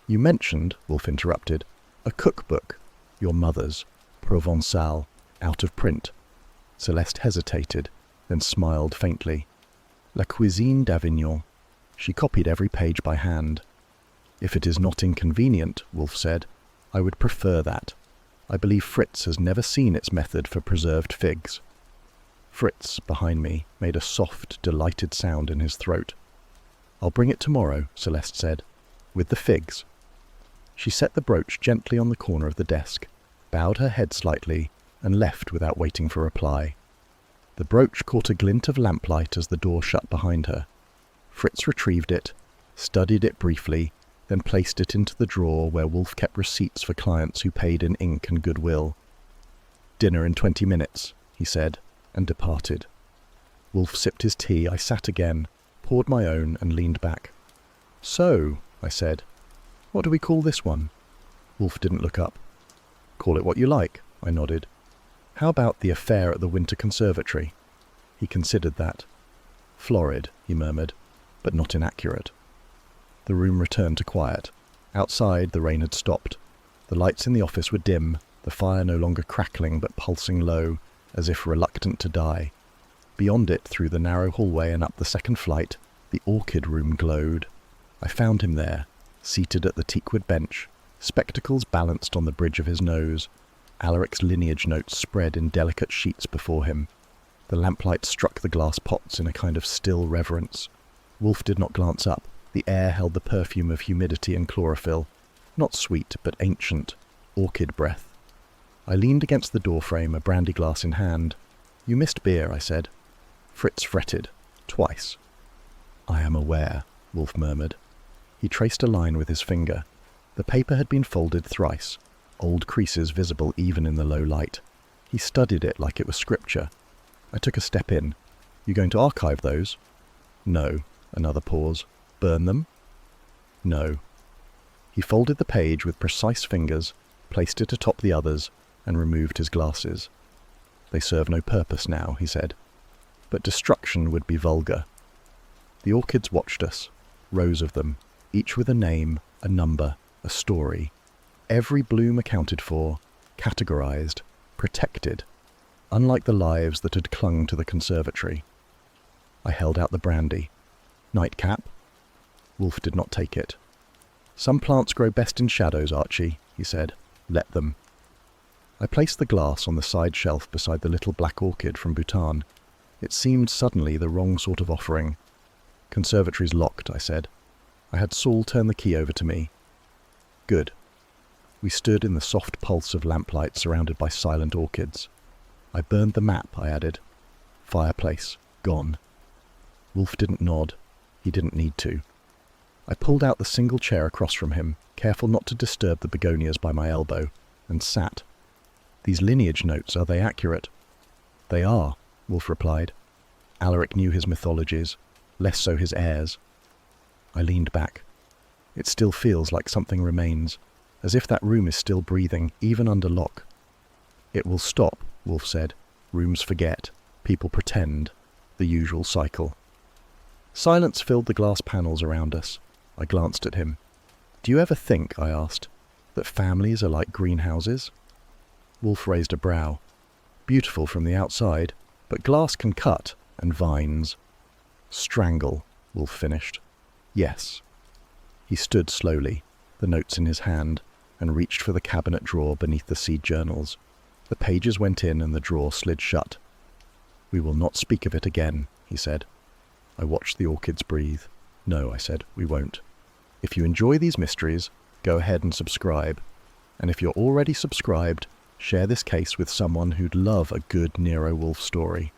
"You mentioned," Wolfe interrupted, "a cookbook. Your mother's. Provençal. Out of print." Celeste hesitated, then smiled faintly. "La cuisine d'Avignon." She copied every page by hand. "If it is not inconvenient," Wolfe said, "I would prefer that. I believe Fritz has never seen its method for preserved figs." Fritz, behind me, made a soft, delighted sound in his throat. "I'll bring it tomorrow," Celeste said, "with the figs." She set the brooch gently on the corner of the desk, bowed her head slightly, and left without waiting for reply. The brooch caught a glint of lamplight as the door shut behind her. Fritz retrieved it, studied it briefly, then placed it into the drawer where Wolfe kept receipts for clients who paid in ink and goodwill. "Dinner in 20 minutes, he said, and departed. Wolfe sipped his tea. I sat again, poured my own, and leaned back. "So," I said, "what do we call this one?" Wolfe didn't look up. "Call it what you like," I nodded. "How about the affair at the Winter Conservatory?" He considered that. "Florid," he murmured, "but not inaccurate." The room returned to quiet. Outside, the rain had stopped. The lights in the office were dim, the fire no longer crackling but pulsing low, as if reluctant to die. Beyond it, through the narrow hallway and up the second flight, the orchid room glowed. I found him there, seated at the teakwood bench, spectacles balanced on the bridge of his nose, Alaric's lineage notes spread in delicate sheets before him. The lamplight struck the glass pots in a kind of still reverence. Wolfe did not glance up. The air held the perfume of humidity and chlorophyll, not sweet but ancient, orchid breath. I leaned against the doorframe, a brandy glass in hand. "You missed beer," I said. Fritz fretted. "Twice." "I am aware," Wolfe murmured. He traced a line with his finger. The paper had been folded thrice, old creases visible even in the low light. He studied it like it was scripture. I took a step in. "You going to archive those?" "No." Another pause. "Burn them?" "No." He folded the page with precise fingers, placed it atop the others, and removed his glasses. "They serve no purpose now," he said. "But destruction would be vulgar." The orchids watched us, rows of them, each with a name, a number, a story. Every bloom accounted for, categorized, protected, unlike the lives that had clung to the conservatory. I held out the brandy. "Nightcap?" Wolfe did not take it. "Some plants grow best in shadows, Archie," he said. "Let them." I placed the glass on the side shelf beside the little black orchid from Bhutan. It seemed suddenly the wrong sort of offering. "Conservatory's locked," I said. I had Saul turn the key over to me. "Good." We stood in the soft pulse of lamplight surrounded by silent orchids. "I burned the map," I added. "Fireplace. Gone." Wolfe didn't nod. He didn't need to. I pulled out the single chair across from him, careful not to disturb the begonias by my elbow, and sat. "These lineage notes, are they accurate?" "They are," Wolfe replied. Alaric knew his mythologies, less so his heirs. I leaned back. It still feels like something remains, as if that room is still breathing, even under lock. "It will stop," Wolfe said. "Rooms forget. People pretend. The usual cycle." Silence filled the glass panels around us. I glanced at him. "Do you ever think," I asked, "that families are like greenhouses?" Wolfe raised a brow. "Beautiful from the outside, but glass can cut, and vines." "Strangle," Wolfe finished. "Yes." He stood slowly, the notes in his hand, and reached for the cabinet drawer beneath the seed journals. The pages went in and the drawer slid shut. "We will not speak of it again," he said. I watched the orchids breathe. "No," I said, "we won't. If you enjoy these mysteries, go ahead and subscribe. And if you're already subscribed, share this case with someone who'd love a good Nero Wolfe story.